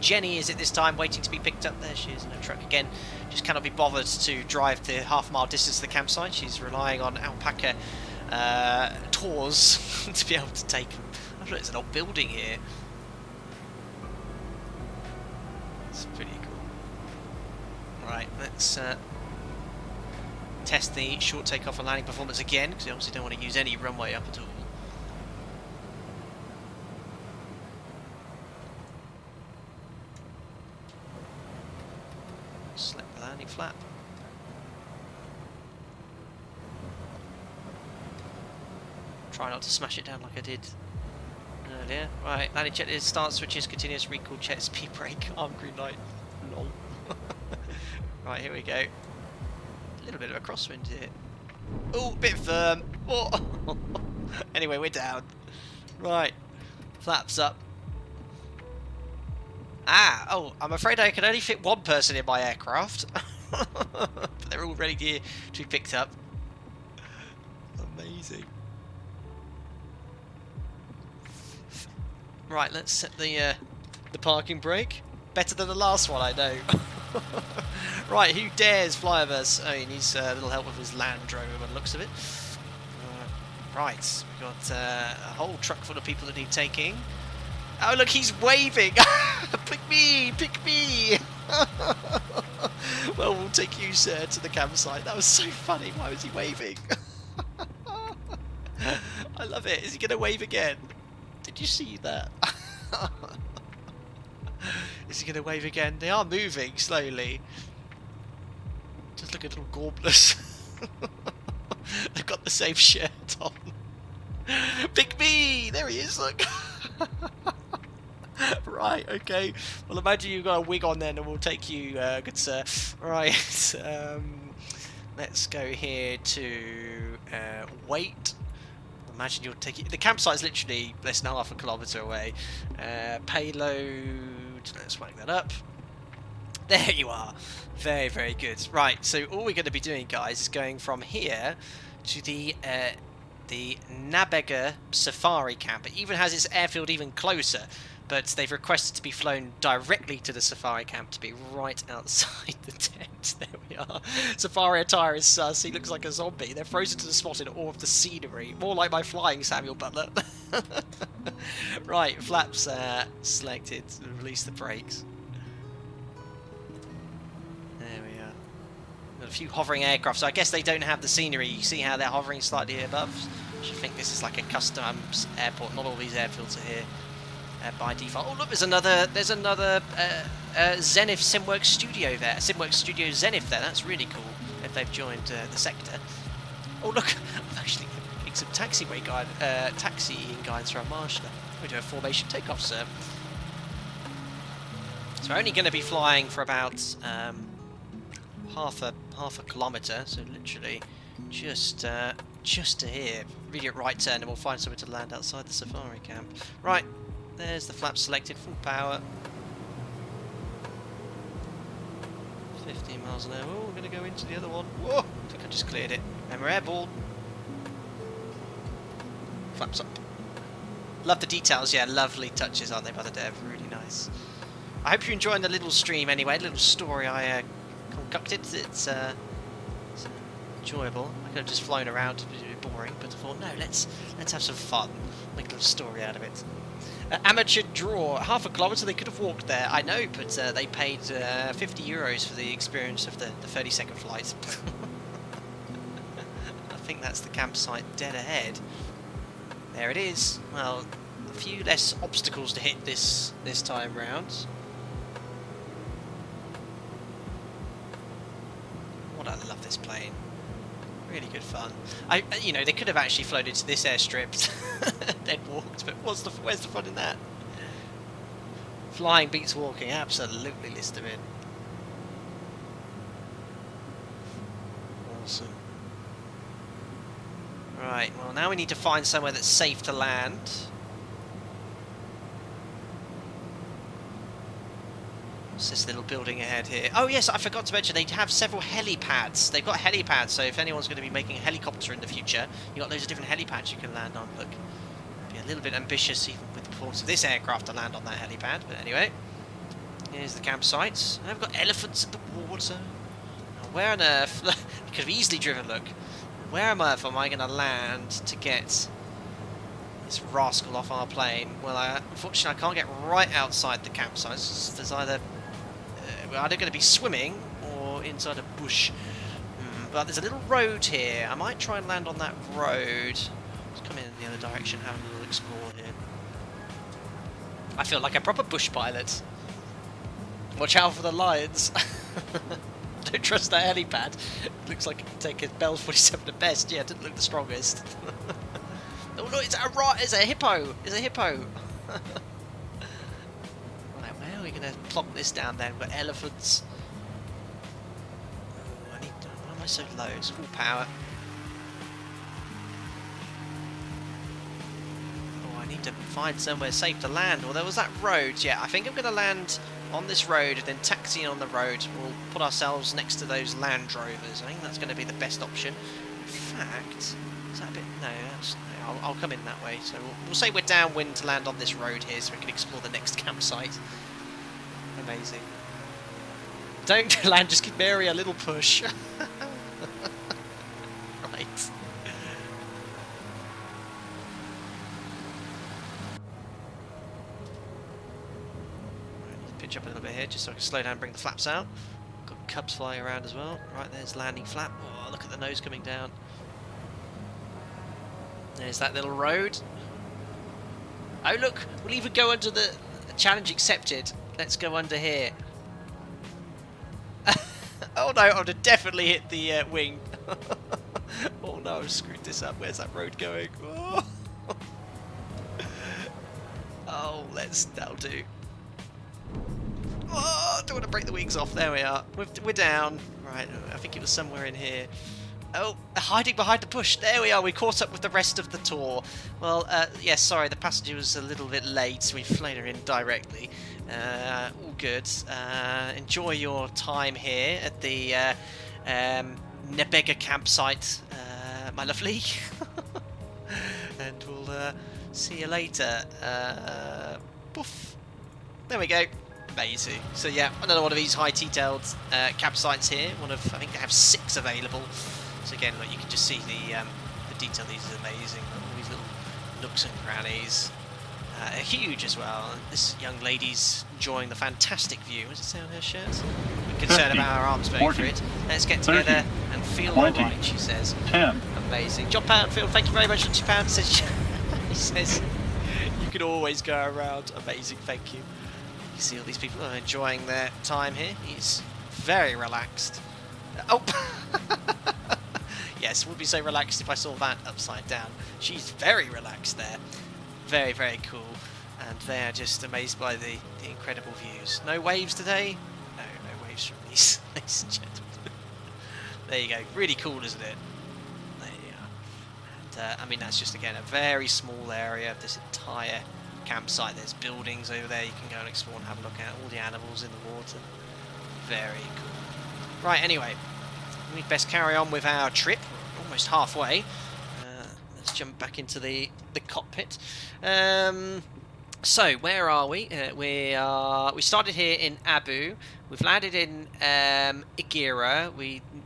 Jenny is it this time, waiting to be picked up. There she is in her truck again. Just cannot be bothered to drive the half-mile distance to the campsite. She's relying on alpaca tours to be able to take them. I don't know, there's an old building here. It's pretty cool. Right, let's test the short takeoff and landing performance again, because we obviously don't want to use any runway up at all. Select the landing flap. Try not to smash it down like I did earlier. Right, landing check is start switches, continuous recall check, speed brake, arm green light. Lol. Right, here we go. A little bit of a crosswind here. Oh, bit firm. Oh. Anyway, we're down. Right, flaps up. Ah, oh, I'm afraid I can only fit one person in my aircraft. But they're all ready to be picked up. Amazing. Right, let's set the parking brake. Better than the last one, I know. Right, who dares fly with us? Oh, he needs a little help with his Land Rover by the looks of it. Right, we've got a whole truck full of people that need taking. Oh, look, he's waving! Pick me! Pick me! Well, we'll take you, sir, to the campsite. That was so funny. Why was he waving? I love it. Is he going to wave again? Did you see that? Is he going to wave again? They are moving slowly. Just look at little gorblers. They've got the same shirt on. Pick me! There he is, look! Right, okay. Well, imagine you've got a wig on then and we'll take you, good sir. Right, let's go here to wait. Imagine you're taking... The campsite's literally less than half a kilometre away. Payload... Let's whack that up. There you are. Very, very good. Right, so all we're going to be doing, guys, is going from here to the Nabega Safari Camp. It even has its airfield even closer, but they've requested to be flown directly to the Safari Camp to be right outside the tent. There we are. Safari attire is sus. He looks like a zombie. They're frozen to the spot in awe of the scenery. More like my flying Samuel Butler. Right, flaps selected. Release the brakes. There we are. Got a few hovering aircraft, so I guess they don't have the scenery. You see how they're hovering slightly above? I should think this is like a customs airport. Not all these airfields are here by default. Oh look, there's another Zenith Simworks Studio there. Simworks Studio Zenith there. That's really cool if they've joined the sector. Oh look, I'm actually getting some taxiing guides from our marshaller. We do a formation takeoff, sir. So we're only going to be flying for about half a kilometre, so literally just to here. Immediate right turn, and we'll find somewhere to land outside the safari camp. Right, there's the flaps selected, full power. 15 miles an hour. Oh, we're going to go into the other one. Whoa! I think I just cleared it. And we're airborne. Flaps up. Love the details, yeah, lovely touches, aren't they, by the dev? Really nice. I hope you're enjoying the little stream anyway, the little story I concocted. It's enjoyable. I could have just flown around, it was a bit boring, but I thought, no, let's have some fun, make a little story out of it. Amateur draw, half a kilometre, they could have walked there, I know, but they paid €50 for the experience of the 30-second flight. I think that's the campsite dead ahead. There it is. Well, a few less obstacles to hit this time round. What, I love this plane. Really good fun. You know, they could have actually flown into this airstrip, then walked, but where's the fun in that? Flying beats walking, absolutely list them in. Awesome. Right, well now we need to find somewhere that's safe to land. What's this little building ahead here? Oh yes, I forgot to mention they have several helipads. They've got helipads, so if anyone's going to be making a helicopter in the future, you've got loads of different helipads you can land on. Look, be a little bit ambitious even with the performance of this aircraft to land on that helipad, but anyway. Here's the campsite. And I've got elephants in the water. Now, where on earth? You could have easily driven, look. Where on earth am I going to land to get this rascal off our plane? Well, unfortunately I can't get right outside the campsite. There's either we're either going to be swimming or inside a bush. But there's a little road here. I might try and land on that road. Let's come in the other direction, have a little explore here. I feel like a proper bush pilot. Watch out for the lions. Don't trust that helipad. It looks like it can take a Bell 47 at best. Yeah, it didn't look the strongest. Oh no, it's a hippo. It's a hippo. Right, where are we going to plonk this down then? We've got elephants. Oh, why am I so low? It's full power. Oh, I need to find somewhere safe to land. Well, there was that road. Yeah, I think I'm going to land on this road and then taxi on the road. We'll put ourselves next to those Land Rovers. I think that's going to be the best option. In fact, is that a bit... No, no, I'll come in that way. So we'll say we're downwind to land on this road here so we can explore the next campsite. Amazing. Don't land, just give Mary a little push. Right. Pitch up a little bit here just so I can slow down and bring the flaps out. Got cubs flying around as well. Right, there's landing flap. Oh, look at the nose coming down. There's that little road. Oh look, we'll even go under the challenge accepted. Let's go under here. Oh no, I'd have definitely hit the wing. Oh no, I've screwed this up. Where's that road going? Oh, oh that'll do. Oh, don't want to break the wings off. There we are. We're down. Right, I think it was somewhere in here. Oh, hiding behind the bush. There we are. We caught up with the rest of the tour. Well, yes, sorry, the passenger was a little bit late, so we've flown her in directly. All good. Enjoy your time here at the Nebega campsite, my lovely. And we'll see you later. Poof. There we go. Amazing. So yeah, another one of these high-detailed campsites here. One of, I think they have 6 available. So again, look, you can just see the detail. These are amazing. All these little nooks and crannies. Are huge as well. This young lady's enjoying the fantastic view. What does it say on her shirt? We're concerned about our arms going for it. Let's get together 30, and feel 20, alright, she says. 10. Amazing. John Poundfield, thank you very much. £20 says, he says, you can always go around. Amazing, thank you. You see all these people are enjoying their time here. He's very relaxed. Oh! Yes, would be so relaxed if I saw that upside down. She's very relaxed there. Very, very cool. And they're just amazed by the incredible views. No waves today? No, no waves from these, ladies and gentlemen. There you go. Really cool, isn't it? There you are. And, I mean, that's just, again, a very small area of this entire campsite. There's buildings over there you can go and explore and have a look at. All the animals in the water. Very cool. Right, anyway. We'd best carry on with our trip. We're almost halfway. Let's jump back into the cockpit. So where are we? We started here in Abu. We've landed in Igira.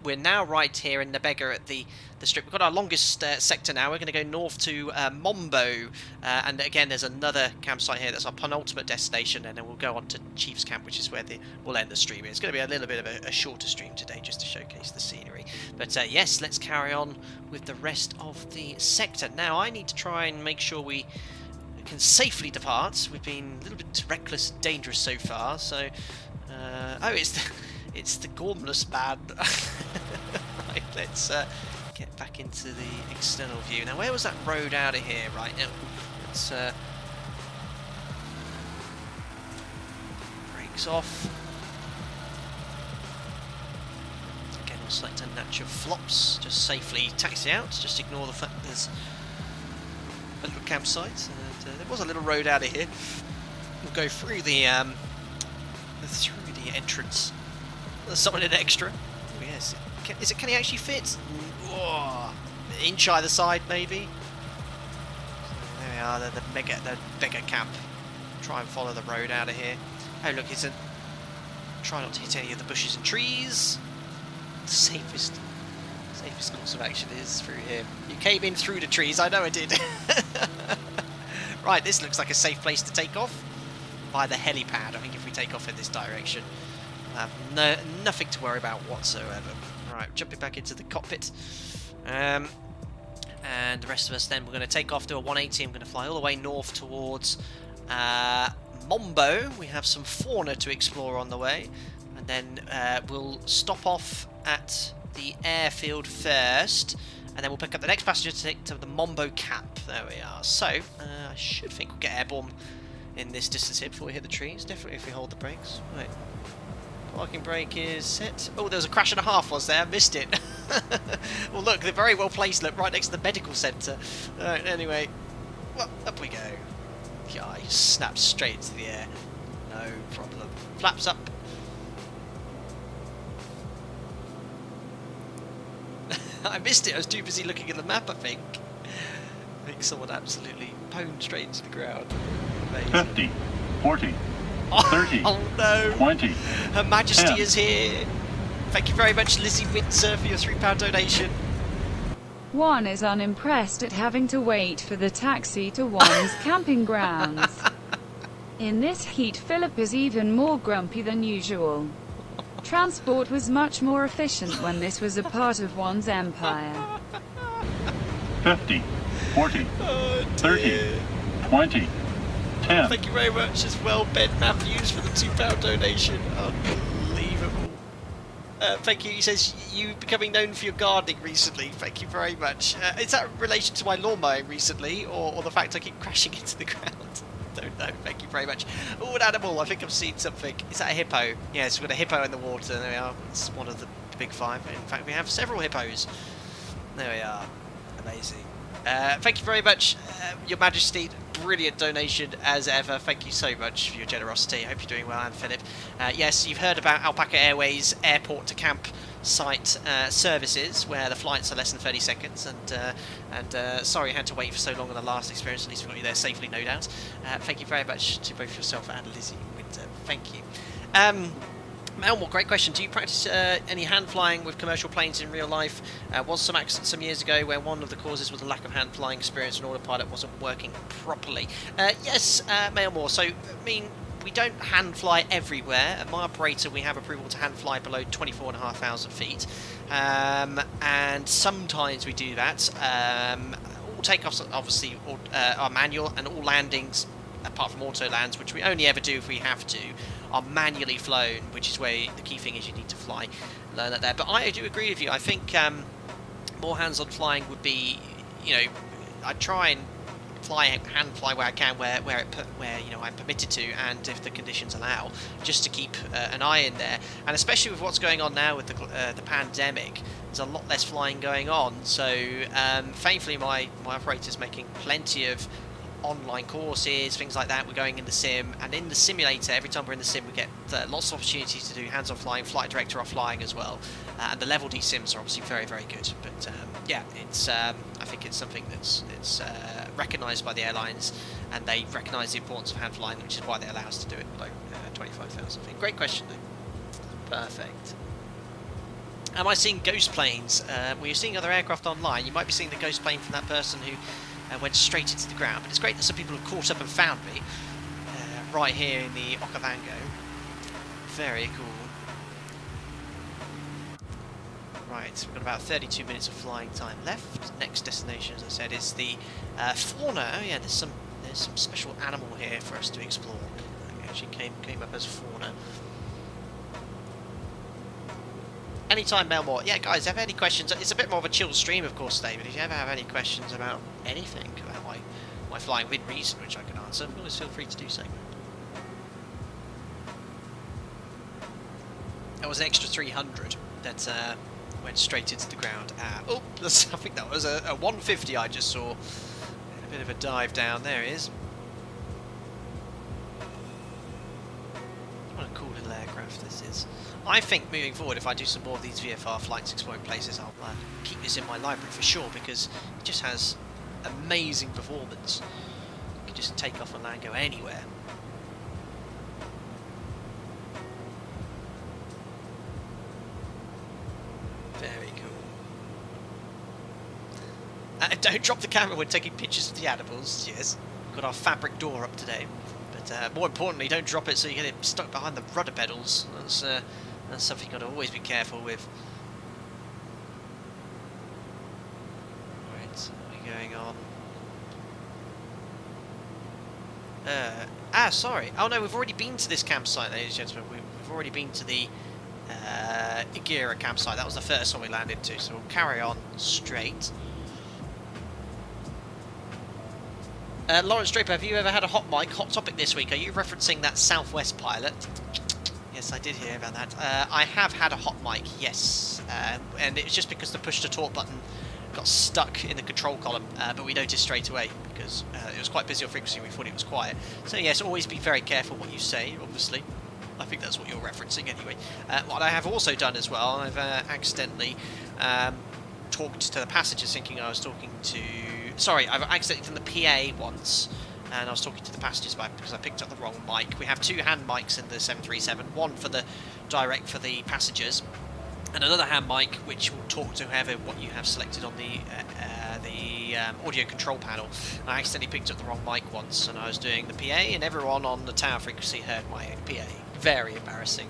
We're now right here in Nebega at the strip. We've got our longest sector now. We're going to go north to Mombo, and again there's another campsite here. That's our penultimate destination, and then we'll go on to Chief's Camp, which is where we'll end the stream. It's going to be a little bit of a shorter stream today, just to showcase the scenery. But yes, let's carry on with the rest of the sector. Now I need to try and make sure we can safely depart. We've been a little bit reckless and dangerous so far. So, oh, it's the gormless man. Right, let's get back into the external view. Now, where was that road out of here? Right, now, let's brakes off. Again, we'll select a natural flops. Just safely taxi out. Just ignore the fact there's a little campsite. There was a little road out of here. We'll go through the entrance. There's someone in extra. Oh yes. Can he actually fit? Whoa. Inch either side, maybe. So there we are. The mega camp. Try and follow the road out of here. Oh look, try not to hit any of the bushes and trees. The safest course of action is through here. You came in through the trees. I know I did. Right, this looks like a safe place to take off. By the helipad. I think if we take off in this direction, we'll have nothing to worry about whatsoever. Right, jumping back into the cockpit. And the rest of us then, we're going to take off to a 180. I'm going to fly all the way north towards Mombo. We have some fauna to explore on the way. And then we'll stop off at the airfield first. And then we'll pick up the next passenger to take to the Mombo camp. There we are. So, I should think we'll get airborne in this distance here before we hit the trees. Definitely if we hold the brakes. Right. Parking brake is set. Oh, there was a crash and a half, was there? Missed it. Well, look, they're very well placed. Look, right next to the medical centre. Alright, anyway. Well, up we go. Yeah, he snapped straight into the air. No problem. Flaps up. I missed it. I was too busy looking at the map, I think. I think someone absolutely pwned straight into the ground. Amazing. 50, 40, 30, Oh no! 20. Her Majesty 10. is here. Thank you very much, Lizzie Windsor, for your £3 donation. One is unimpressed at having to wait for the taxi to one's camping grounds. In this heat, Philip is even more grumpy than usual. Transport was much more efficient when this was a part of one's empire. 50, 40, 30, 20, 10. Thank you very much as well, Ben Matthews, for the £2 donation. Unbelievable. Thank you. He says, you becoming known for your gardening recently. Thank you very much. Is that in relation to my lawn mowing recently, or the fact I keep crashing into the ground? Don't know. Thank you very much. Oh, an animal. I think I've seen something. Is that a hippo? Yes, we've got a hippo in the water. There we are. It's one of the big five. In fact, we have several hippos. There we are. Amazing. Thank you very much, Your Majesty. Brilliant donation as ever. Thank you so much for your generosity. I hope you're doing well, and Philip. Yes, you've heard about Alpaca Airways airport to camp site services, where the flights are less than 30 seconds. And sorry you had to wait for so long on the last experience. At least we got you there safely, no doubt. Thank you very much to both yourself and Lizzie Winter. Thank you. Elmore, great question. Do you practice any hand flying with commercial planes in real life? Was some accident some years ago where one of the causes was a lack of hand flying experience and autopilot wasn't working properly? Yes, Elmore. So, I mean, we don't hand fly everywhere. At my operator, we have approval to hand fly below 24,500 feet. And sometimes we do that. All takeoffs, obviously, are manual, and all landings, apart from auto lands, which we only ever do if we have to, are manually flown, which is where the key thing is you need to fly. Learn that there. But I do agree with you. I think more hands-on flying would be, you know, I try and hand fly where I can, where you know I'm permitted to, and if the conditions allow, just to keep an eye in there. And especially with what's going on now with the pandemic, there's a lot less flying going on. So thankfully, my operator's making plenty of online courses, things like that. We're going in the sim, and in the simulator, every time we're in the sim, we get lots of opportunities to do hands-on flying, flight director off flying as well. And the level D sims are obviously very, very good. But yeah, it's I think it's something that's recognised by the airlines, and they recognise the importance of hand flying, which is why they allow us to do it below 25,000 feet. Great question, though. Perfect. Am I seeing ghost planes? Well, you're seeing other aircraft online. You might be seeing the ghost plane from that person who went straight into the ground. But it's great that some people have caught up and found me right here in the Okavango. Very cool. Right, we've got about 32 minutes of flying time left. Next destination, as I said, is the fauna. Oh yeah, there's some special animal here for us to explore. It actually came up as fauna. Anytime, Melmore. Yeah, guys, if you have any questions, it's a bit more of a chill stream, of course, today, but if you ever have any questions about anything, about my flying within reason, which I can answer, always feel free to do so. That was an extra 300 that went straight into the ground. Oh, I think that was a 150 I just saw. A bit of a dive down. There it is. What a cool little aircraft this is. I think moving forward, if I do some more of these VFR flights exploring places, I'll keep this in my library for sure, because it just has amazing performance. You can just take off and land, go anywhere. Very cool. Don't drop the camera when taking pictures of the animals. Yes, we've got our fabric door up today. But more importantly, don't drop it so you get it stuck behind the rudder pedals. That's something you've got to always be careful with. Right, what are we going on? Sorry. Oh no, we've already been to this campsite, ladies and gentlemen. We've already been to the Igira campsite. That was the first one we landed to, so we'll carry on straight. Lawrence Draper, have you ever had a hot mic? Hot topic this week. Are you referencing that Southwest pilot? Yes, I did hear about that. I have had a hot mic, yes. And it was just because the push to talk button got stuck in the control column, but we noticed straight away because it was quite busy on frequency. We thought it was quiet. So yes, always be very careful what you say. Obviously, I think that's what you're referencing anyway. What I have also done as well, I've accidentally talked to the passengers, thinking I was talking to. Sorry, I've accidentally done the PA once. And I was talking to the passengers because I picked up the wrong mic. We have 2 hand mics in the 737, one for the direct for the passengers, and another hand mic which will talk to whoever what you have selected on the audio control panel. I accidentally picked up the wrong mic once, and I was doing the PA, and everyone on the tower frequency heard my PA. Very embarrassing.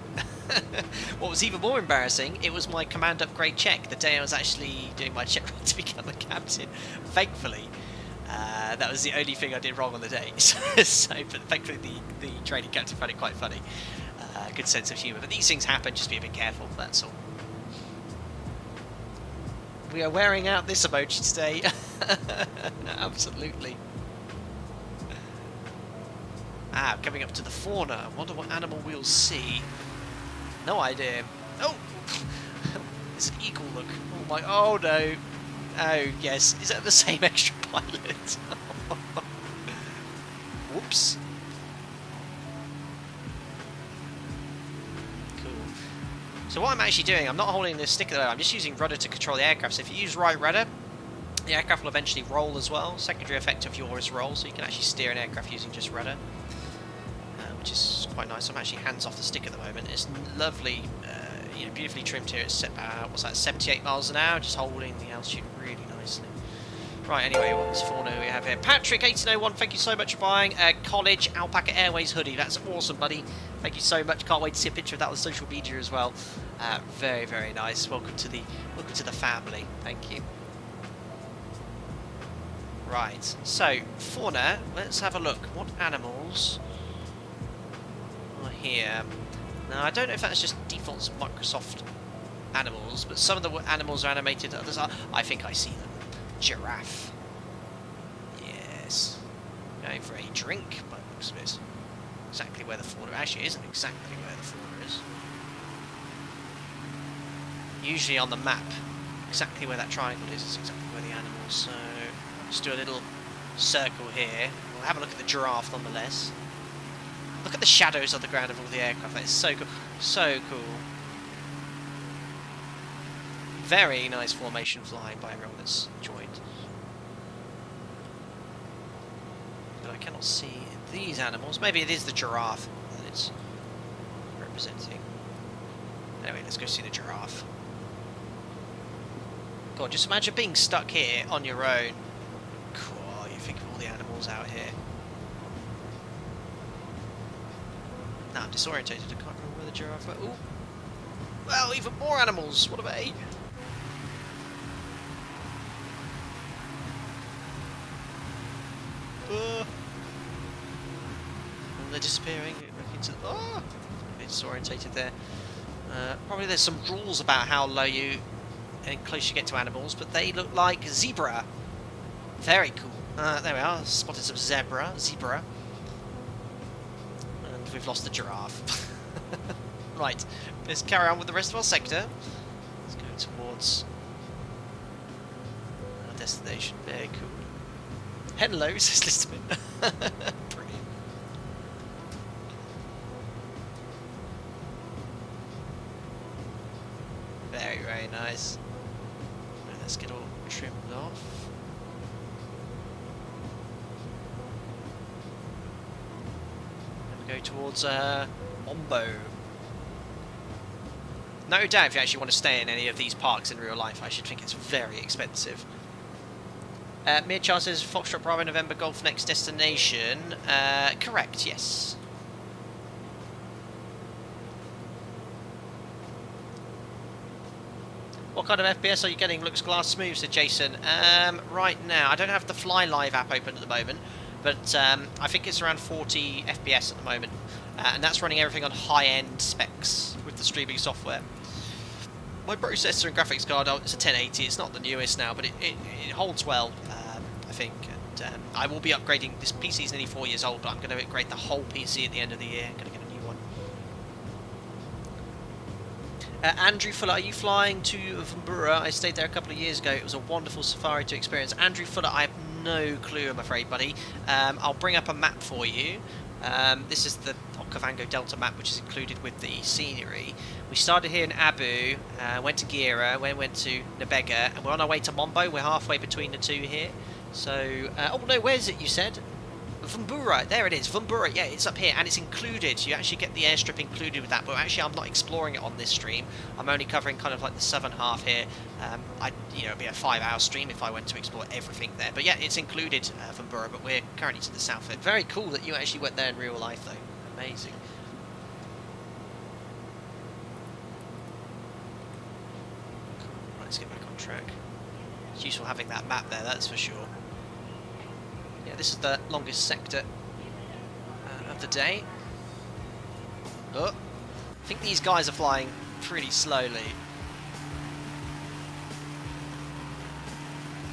What was even more embarrassing, it was my command upgrade check, the day I was actually doing my check to become a captain. Thankfully, that was the only thing I did wrong on the day. But thankfully the training captain found it quite funny. Good sense of humour. But these things happen, just be a bit careful, that's all. We are wearing out this emoji today. Absolutely. Coming up to the fauna. I wonder what animal we'll see. No idea. Oh! It's an eagle, look. Oh my... Oh no. Oh, yes. Is that the same extra pilot? Whoops. Cool. So what I'm actually doing, I'm not holding the stick there, I'm just using rudder to control the aircraft. So if you use right rudder, the aircraft will eventually roll as well. Secondary effect of yours roll, so you can actually steer an aircraft using just rudder. Which is quite nice. I'm actually hands off the stick at the moment. It's lovely, you know, beautifully trimmed here. It's set about, what's that, 78 miles an hour, just holding the altitude really nicely. Right, anyway, what's fauna we have here? Patrick 1801, thank you so much for buying a College Alpaca Airways hoodie. That's awesome, buddy. Thank you so much. Can't wait to see a picture of that on social media as well. Very, very nice. Welcome to the family. Thank you. Right, so fauna. Let's have a look. What animals here? Now I don't know if that's just default Microsoft animals, but some of the animals are animated, others are. I think I see them. Giraffe. Yes. Going for a drink, but looks a bit exactly where the fauna actually isn't exactly where the fauna is. Usually on the map, exactly where that triangle is exactly where the animals. So just do a little circle here. We'll have a look at the giraffe nonetheless. Look at the shadows on the ground of all the aircraft. That is so cool. So cool. Very nice formation flying by everyone that's joined. But I cannot see these animals. Maybe it is the giraffe that it's representing. Anyway, let's go see the giraffe. God, just imagine being stuck here on your own. Cool, you think of all the animals out here. Now I'm disorientated, I can't remember where the giraffe went. Ooh! Well, even more animals! What are they? They're disappearing. Oh! A bit disorientated there. Probably there's some rules about how low you and close you get to animals, but they look like zebra. Very cool. There we are, spotted some zebra. We've lost the giraffe. Right, let's carry on with the rest of our sector. Let's go towards our destination. Very cool. Hello, says Listerman. Brilliant. Very, very nice. Right, let's get all trimmed off. Go towards Mombo. No doubt if you actually want to stay in any of these parks in real life, I should think it's very expensive. Mir Charles says Foxtrot Bravo November Golf next destination. Correct, yes. What kind of FPS are you getting? Looks glass smooth, said Jason. Right now, I don't have the Fly Live app open at the moment. But I think it's around 40 FPS at the moment, and that's running everything on high-end specs with the streaming software. My processor and graphics card, it's a 1080, it's not the newest now, but it holds well, I think. And I will be upgrading, this PC is nearly 4 years old, but I'm going to upgrade the whole PC at the end of the year. I'm going to get a new one. Andrew Fuller, are you flying to Vumbura? I stayed there a couple of years ago. It was a wonderful safari to experience. Andrew Fuller, I have no clue, I'm afraid, buddy. I'll bring up a map for you. This is the Okavango Delta Map, which is included with the scenery. We started here in Abu, went to Gira, went to Nabega, and we're on our way to Mombo. We're halfway between the two here. So, oh no, where is it, you said? Vumbura, there it is, Vumbura, yeah, it's up here, and it's included. You actually get the airstrip included with that, but actually I'm not exploring it on this stream. I'm only covering kind of like the southern half here. It'd be a 5-hour stream if I went to explore everything there. But yeah, it's included, Vumbura, but we're currently to the south of it. Very cool that you actually went there in real life, though. Amazing. Cool. Right, let's get back on track. It's useful having that map there, that's for sure. Yeah, this is the longest sector of the day. Oh, I think these guys are flying pretty slowly.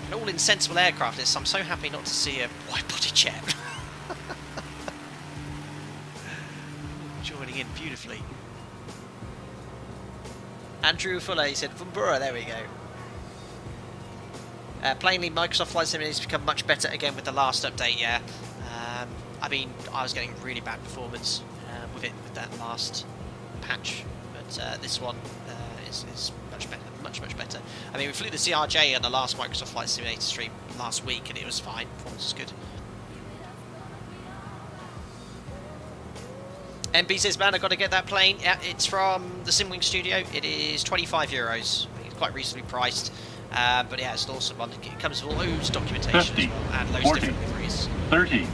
An all insensible aircraft is. I'm so happy not to see a wide-body jet. Joining in beautifully. Andrew Fuller said, Vumbura, there we go. Plainly, Microsoft Flight Simulator has become much better again with the last update, yeah. I mean, I was getting really bad performance with that last patch, but this one is much better, much better. I mean, we flew the CRJ on the last Microsoft Flight Simulator stream last week, and it was fine. Performance was good. MB says, man, I've got to get that plane. Yeah, it's from the Simworks Studio. It is €25. It's quite reasonably priced. But yeah, it's an awesome one. It comes with loads of documentation 50, as well, and loads 40, of different liveries. 30,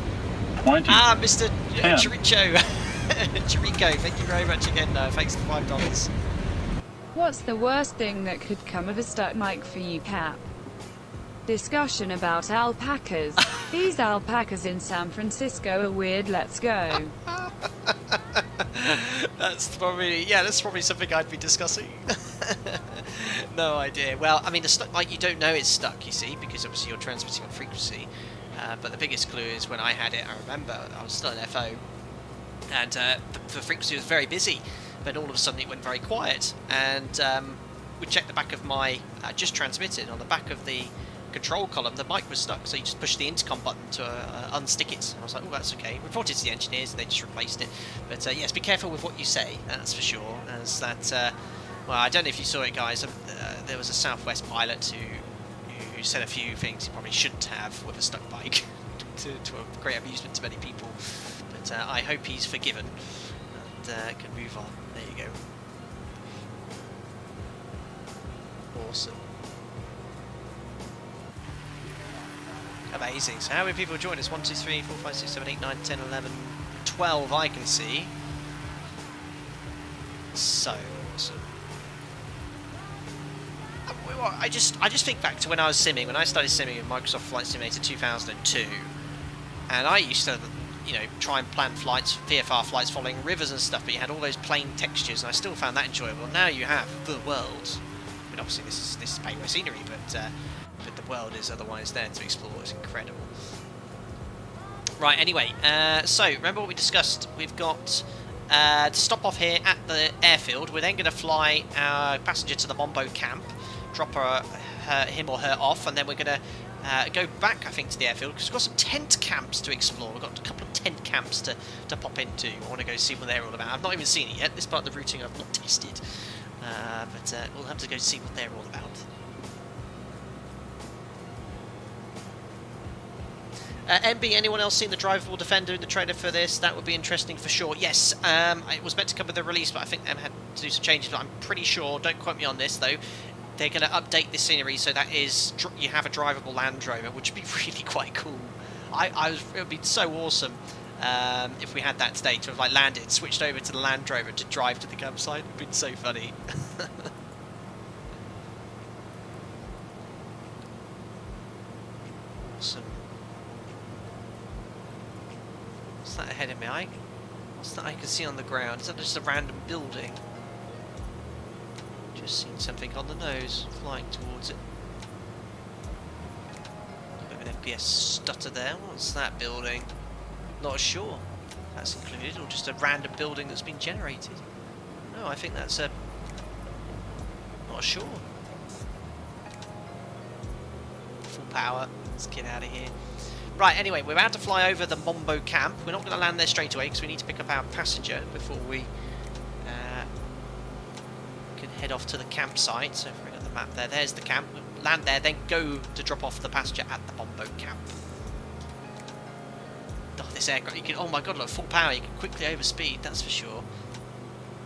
20. Ah, Mr. 10. Chirico. Chirico, thank you very much again. Thanks for $5. What's the worst thing that could come of a stuck mic for you, Cap? Discussion about alpacas. These alpacas in San Francisco are weird, let's go. That's probably something I'd be discussing. No idea. Well, I mean, the stuck mic, you don't know it's stuck, you see, because obviously you're transmitting on frequency. But the biggest clue is when I had it, I remember I was still an FO, and the frequency was very busy, but all of a sudden it went very quiet. And we checked the back of my, just transmitted, on the back of the control column, the mic was stuck, so you just push the intercom button to unstick it. And I was like, oh, that's okay. Reported to the engineers, and they just replaced it. But yes, be careful with what you say, that's for sure. As that, well, I don't know if you saw it, guys. There was a Southwest pilot who said a few things he probably shouldn't have with a stuck bike to a great amusement to many people. But I hope he's forgiven and can move on. There you go. Awesome. Amazing. So how many people join us? 1, 2, 3, 4, 5, 6, 7, 8, 9, 10, 11, 12 I can see. So awesome. I just think back to when I was simming, when I started simming in Microsoft Flight Simulator 2002, and I used to, try and plan flights, VFR flights following rivers and stuff, but you had all those plain textures, and I still found that enjoyable. Now you have the world. I mean, obviously this is paid by scenery, but the world is otherwise there to explore. It's incredible. Right, anyway, so remember what we discussed. We've got to stop off here at the airfield. We're then going to fly our passenger to the Mombo camp, drop him or her off, and then we're going to go back, I think, to the airfield, because we've got some tent camps to explore. We've got a couple of tent camps to pop into. I want to go see what they're all about. I've not even seen it yet. This part of the routing I've not tested, but we'll have to go see what they're all about. MB, anyone else seen the drivable Defender in the trailer for this? That would be interesting for sure. Yes, it was meant to come with the release, but I think they had to do some changes. But I'm pretty sure, don't quote me on this though, they're going to update this scenery so that is you have a drivable Land Rover, which would be really quite cool. It would be so awesome if we had that today, to have like landed, switched over to the Land Rover to drive to the campsite. It would have been so funny. Awesome. What's that ahead of me? What's that I can see on the ground? Is that just a random building? Just seen something on the nose, flying towards it. A bit of an FPS stutter there. What's that building? Not sure. That's included, or just a random building that's been generated. No, I think that's a not sure. Full power. Let's get out of here. Right, anyway, we're about to fly over the Mombo camp. We're not going to land there straight away because we need to pick up our passenger before we can head off to the campsite. So if we're at the map there, there's the camp. We'll land there, then go to drop off the passenger at the Mombo camp. Oh, this aircraft, you can, oh my god, look, full power, you can quickly overspeed, that's for sure.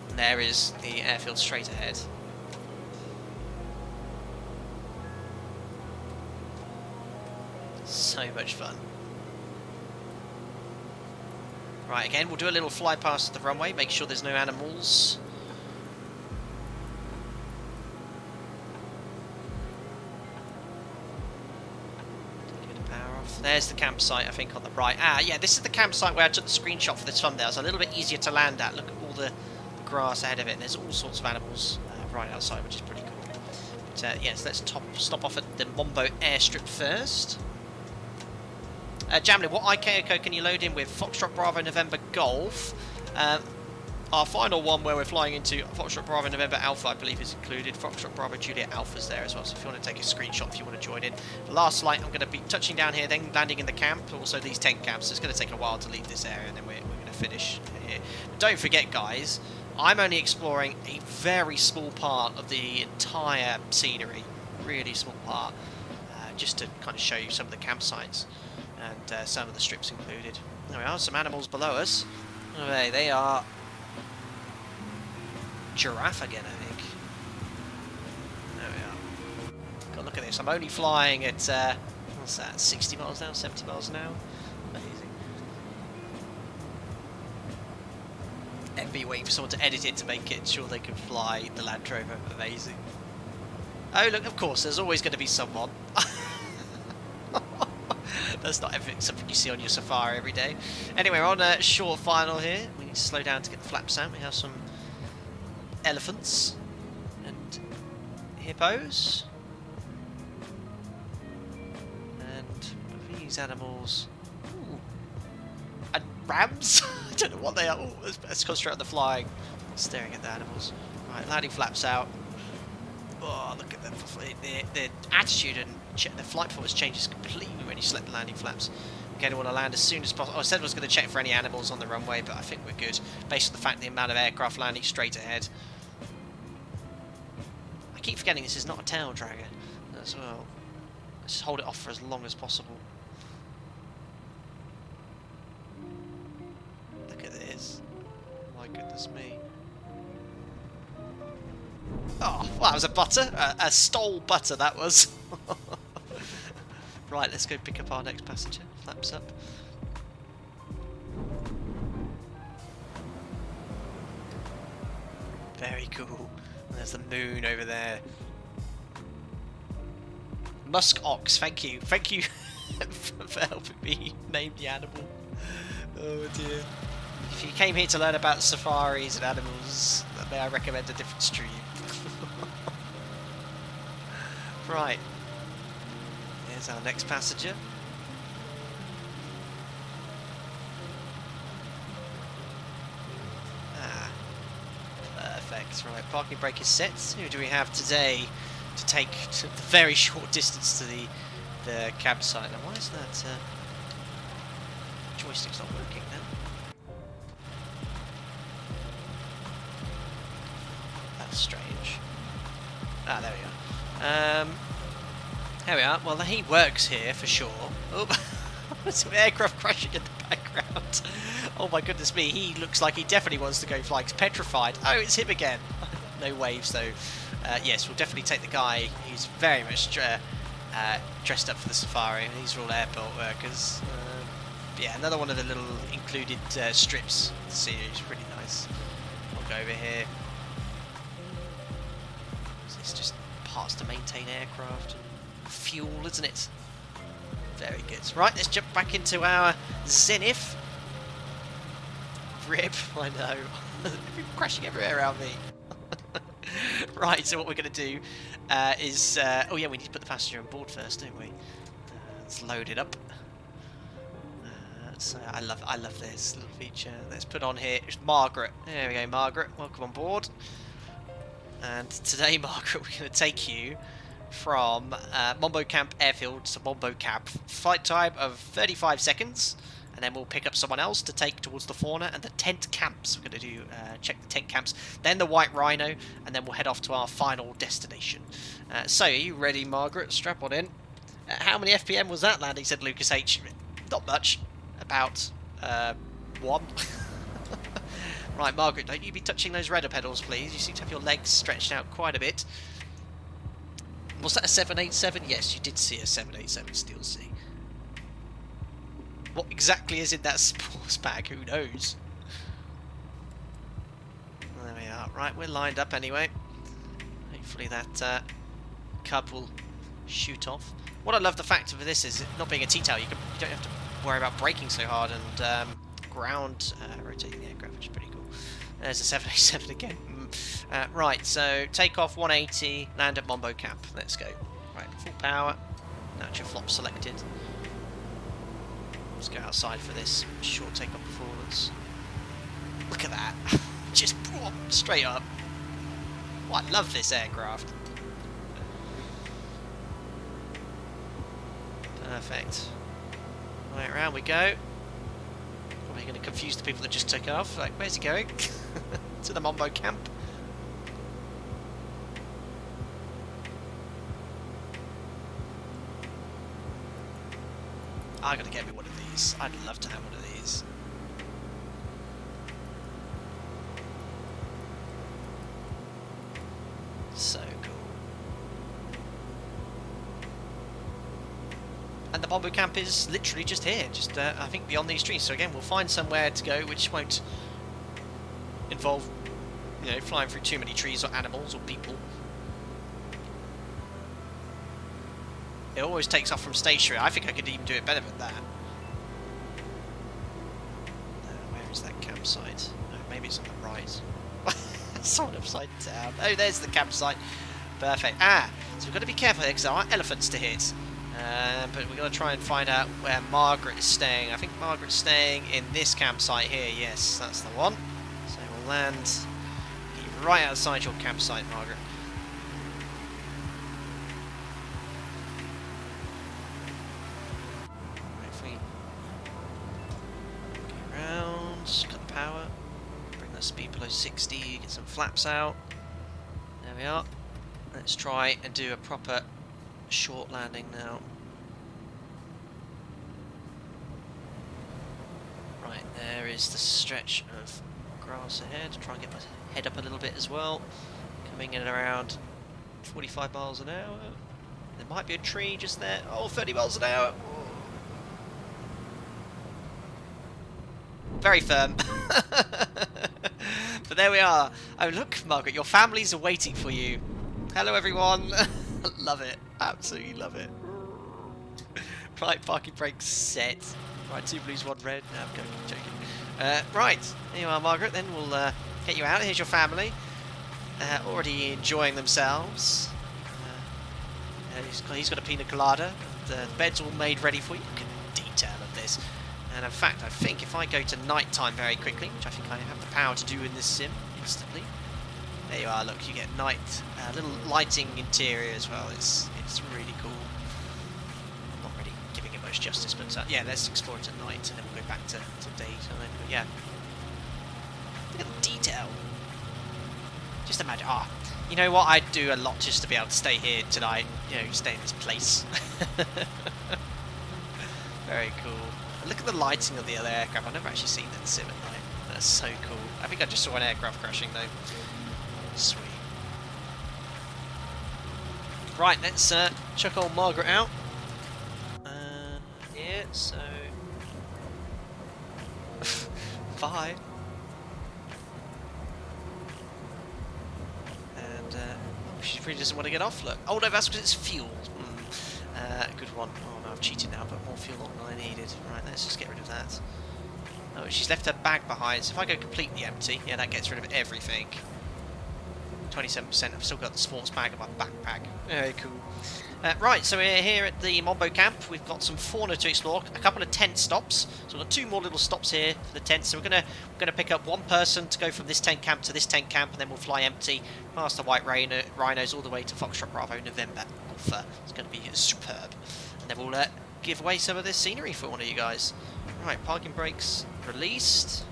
And there is the airfield straight ahead. So much fun. Right, again, we'll do a little fly past the runway, make sure there's no animals. There's the campsite, I think, on the right. Ah, yeah, this is the campsite where I took the screenshot for this thumbnail. It's a little bit easier to land at. Look at all the grass ahead of it, and there's all sorts of animals right outside, which is pretty cool. But, yes, let's stop off at the Mombo Airstrip first. Jamley, what ICAO can you load in with? Foxtrot Bravo November Golf. Our final one where we're flying into Foxtrot Bravo November Alpha, I believe, is included. Foxtrot Bravo Juliet Alpha's there as well, so if you want to take a screenshot, if you want to join in. The last flight, I'm going to be touching down here, then landing in the camp, also these tent camps. So it's going to take a while to leave this area, and then we're going to finish here. But don't forget, guys, I'm only exploring a very small part of the entire scenery, really small part, just to kind of show you some of the campsites and some of the strips included. There we are, some animals below us. Oh, they are giraffe again, I think. There we are. God, look at this. I'm only flying at, what's that, 60 miles an hour, 70 miles an hour? Amazing. Envy waiting for someone to edit it to make it sure they can fly the Land Rover. Amazing. Oh, look, of course, there's always going to be someone. That's not something you see on your Safari every day. Anyway, we're on a short final here. We need to slow down to get the flaps out. We have some elephants and hippos and these animals. Ooh. And rams. I don't know what they are. Ooh, let's concentrate on the flying. Staring at the animals. Right, landing flaps out. Oh, look at them. The attitude and the flight performance changes completely when you select the landing flaps. Again, I want to land as soon as possible. I said I was going to check for any animals on the runway, but I think we're good based on the fact the amount of aircraft landing straight ahead. I keep forgetting this is not a tail dragger as well. Let's just hold it off for as long as possible. Look at this. My goodness me. Oh, well, that was a butter. A STOL butter, that was. Right, let's go pick up our next passenger. Flaps up. Very cool. There's the moon over there. Musk ox, thank you. Thank you for helping me name the animal. Oh dear. If you came here to learn about safaris and animals, may I recommend a different stream? Right. Here's our next passenger. Ah. Perfect. Right, parking brake is set. Who do we have today to take to the very short distance to the campsite? Now, why is that joystick's not working now? That's strange. Ah, there we go. There we are. Well, he works here for sure. Oh, some aircraft crashing in the background. Oh my goodness me, he looks like he definitely wants to go fly. He's petrified. Oh, it's him again. No waves though. Yes, we'll definitely take the guy who's very much dressed up for the safari. These are all airport workers. Yeah, another one of the little included strips of the series. Really nice. We'll go over here. It's just parts to maintain aircraft and fuel, isn't it? Very good. Right, let's jump back into our Zenith. Rip, I know. People crashing everywhere around me. Right, so what we're going to do is... oh yeah, we need to put the passenger on board first, don't we? Let's load it up. So I love this little feature. Let's put on here. It's Margaret. There we go, Margaret. Welcome on board. And today, Margaret, we're going to take you from Mombo Camp Airfield to Mombo Camp. Flight time of 35 seconds, and then we'll pick up someone else to take towards the fauna and the tent camps. We're going to do check the tent camps, then the White Rhino, and then we'll head off to our final destination. So, are you ready, Margaret? Strap on in. How many FPM was that landing, said Lucas H. Not much. About 1. Right, Margaret, don't you be touching those rudder pedals, please. You seem to have your legs stretched out quite a bit. Was that a 787? Yes, you did see a 787 Steel C. What exactly is in that sports bag? Who knows? There we are. Right, we're lined up anyway. Hopefully that cub will shoot off. What I love the fact of this is, not being a T-tail, you don't have to worry about braking so hard and ground rotating the aircraft, which is pretty cool. There's a 787 again. Right, so take off 180, land at Mombo Camp. Let's go. Right, full power. Natural flop selected. Let's go outside for this short takeoff performance. Look at that. Just straight up. Oh, I love this aircraft. Perfect. Right, round we go. Probably going to confuse the people that just took off. Like, where's he going? To the Mombo Camp. I gotta get me one of these. I'd love to have one of these. So cool. And the Mombo Camp is literally just here, just I think beyond these trees. So again, we'll find somewhere to go which won't involve, you know, flying through too many trees or animals or people. It always takes off from stationary. I think I could even do it better than that. Where is that campsite? Oh, maybe it's on the right. It's on upside down. Oh, there's the campsite. Perfect. Ah, so we've got to be careful here because there are elephants to hit. But we've got to try and find out where Margaret is staying. I think Margaret's staying in this campsite here. Yes, that's the one. So we'll land right outside your campsite, Margaret. Cut the power, bring the speed below 60, get some flaps out. There we are. Let's try and do a proper short landing now. Right, there is the stretch of grass ahead. Try and get my head up a little bit as well. Coming in around 45 miles an hour. There might be a tree just there. Oh, 30 miles an hour. Very firm. But there we are. Oh, look, Margaret, your families are waiting for you. Hello, everyone. Love it. Absolutely love it. Right, parking brakes set. Right, 2 blues, 1 red. No, I'm joking. Right, here you are, Margaret. Then we'll get you out. Here's your family. Already enjoying themselves. He's got a pina colada. The bed's all made ready for you. Look at the detail of this. And in fact, I think if I go to nighttime very quickly, which I think I have the power to do in this sim instantly. There you are, look, you get night, little lighting interior as well. It's really cool. I'm not really giving it much justice, but yeah, let's explore it at night and then we'll go back to daytime. But yeah, look at the detail. Just imagine, you know what, I'd do a lot just to be able to stay here tonight, you know, stay in this place. Very cool. Look at the lighting of the other aircraft. I've never actually seen that sim at night. That's so cool. I think I just saw an aircraft crashing though. Sweet. Right, let's chuck old Margaret out. Yeah, so 5. And she really doesn't want to get off. Look. Oh no, that's because it's fuel. Good one. Oh no, I've cheated now, but more fuel than I needed. Right, let's just get rid of that. Oh, she's left her bag behind, so if I go completely empty, yeah, that gets rid of everything. 27%, I've still got the sports bag in my backpack. Very cool. Right, so we're here at the Mombo camp. We've got some fauna to explore, a couple of tent stops. So we've got 2 more little stops here for the tents. So we're gonna pick up 1 person to go from this tent camp to this tent camp, and then we'll fly empty past the white rhinos all the way to Foxtrot Bravo November Alpha. It's going to be superb. And then we'll give away some of this scenery for one of you guys. Right, parking brakes released.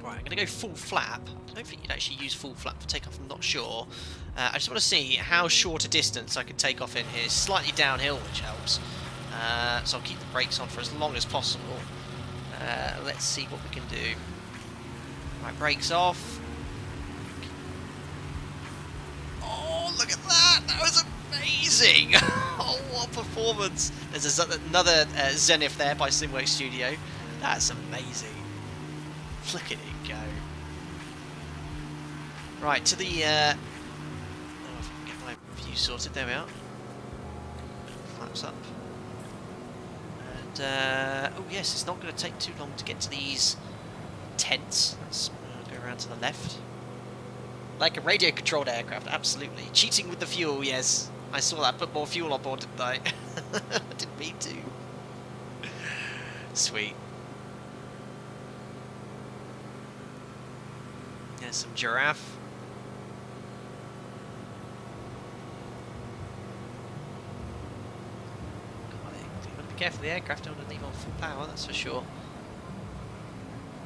Right, I'm going to go full flap. I don't think you'd actually use full flap for takeoff, I'm not sure. I just want to see how short a distance I can take off in here. Slightly downhill, which helps. So I'll keep the brakes on for as long as possible. Let's see what we can do. Right, brakes off. Oh, look at that! That was amazing! Oh, what performance! There's another Zenith there by Simworks Studio. That's amazing. Look at it go. Right, to the... oh, if I can get my view sorted. There we are. Flaps up. And, oh yes, it's not going to take too long to get to these tents. Let's go around to the left. Like a radio-controlled aircraft, absolutely. Cheating with the fuel, yes. I saw that. Put more fuel on board, didn't I? I didn't mean to. Sweet. There's some giraffe. You've got to be careful of the aircraft, don't want to leave on full power, that's for sure.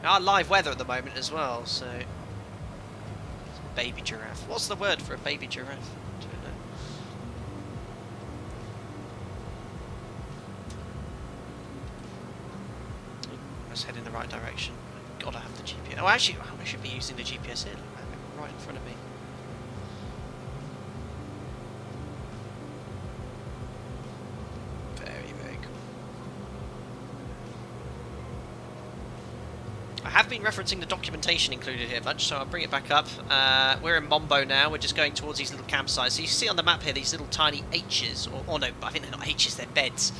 Our live weather at the moment as well, so... Baby giraffe. What's the word for a baby giraffe? I don't know. Let's head in the right direction. Gotta have the GPS. Oh, actually, I should be using the GPS here. Look, right in front of me. Very, very cool. I have been referencing the documentation included here much, so I'll bring it back up. We're in Mombo now. We're just going towards these little campsites. So you see on the map here these little tiny H's, or no, I think they're not H's, they're beds.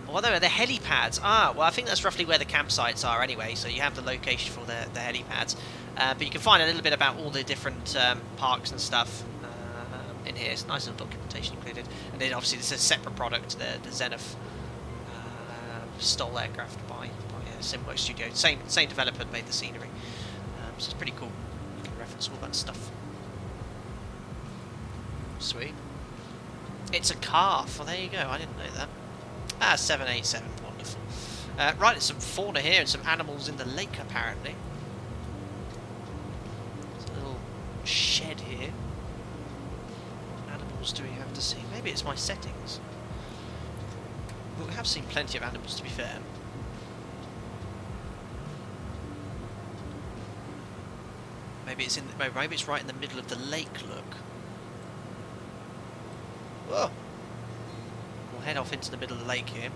Well, no, they're helipads. Ah, well, I think that's roughly where the campsites are anyway, so you have the location for the helipads. But you can find a little bit about all the different parks and stuff in here. It's a nice little documentation included. And then obviously this is a separate product, the Zenith STOL aircraft by Simworks Studios. Same developer made the scenery. So it's pretty cool. You can reference all that stuff. Sweet. It's a calf. Well, there you go. I didn't know that. Ah, 787, wonderful. Right, there's some fauna here and some animals in the lake, apparently. There's a little shed here. What animals do we have to see? Maybe it's my settings. But we have seen plenty of animals, to be fair. Maybe it's maybe it's right in the middle of the lake. Look. Whoa. We'll head off into the middle of the lake here.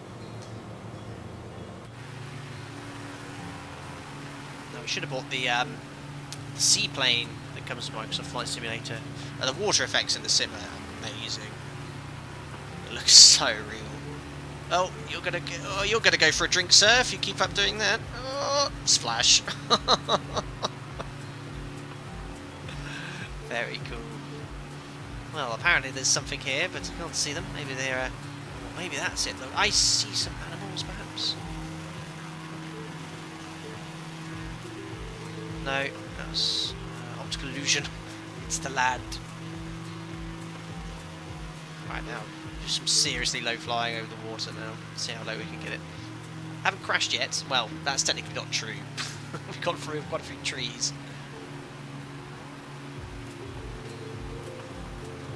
No, we should have bought the seaplane that comes with Microsoft Flight Simulator. The water effects in the sim are amazing. It looks so real. Oh, you're gonna go for a drink, sir, if you keep up doing that. Oh, splash. Very cool. Well, apparently there's something here, but I can't see them. Maybe they're... maybe that's it, though. I see some animals, perhaps. No, that's optical illusion. It's the land. Right, now, do some seriously low flying over the water now. See how low we can get it. Haven't crashed yet. Well, that's technically not true. We've gone through quite a few trees.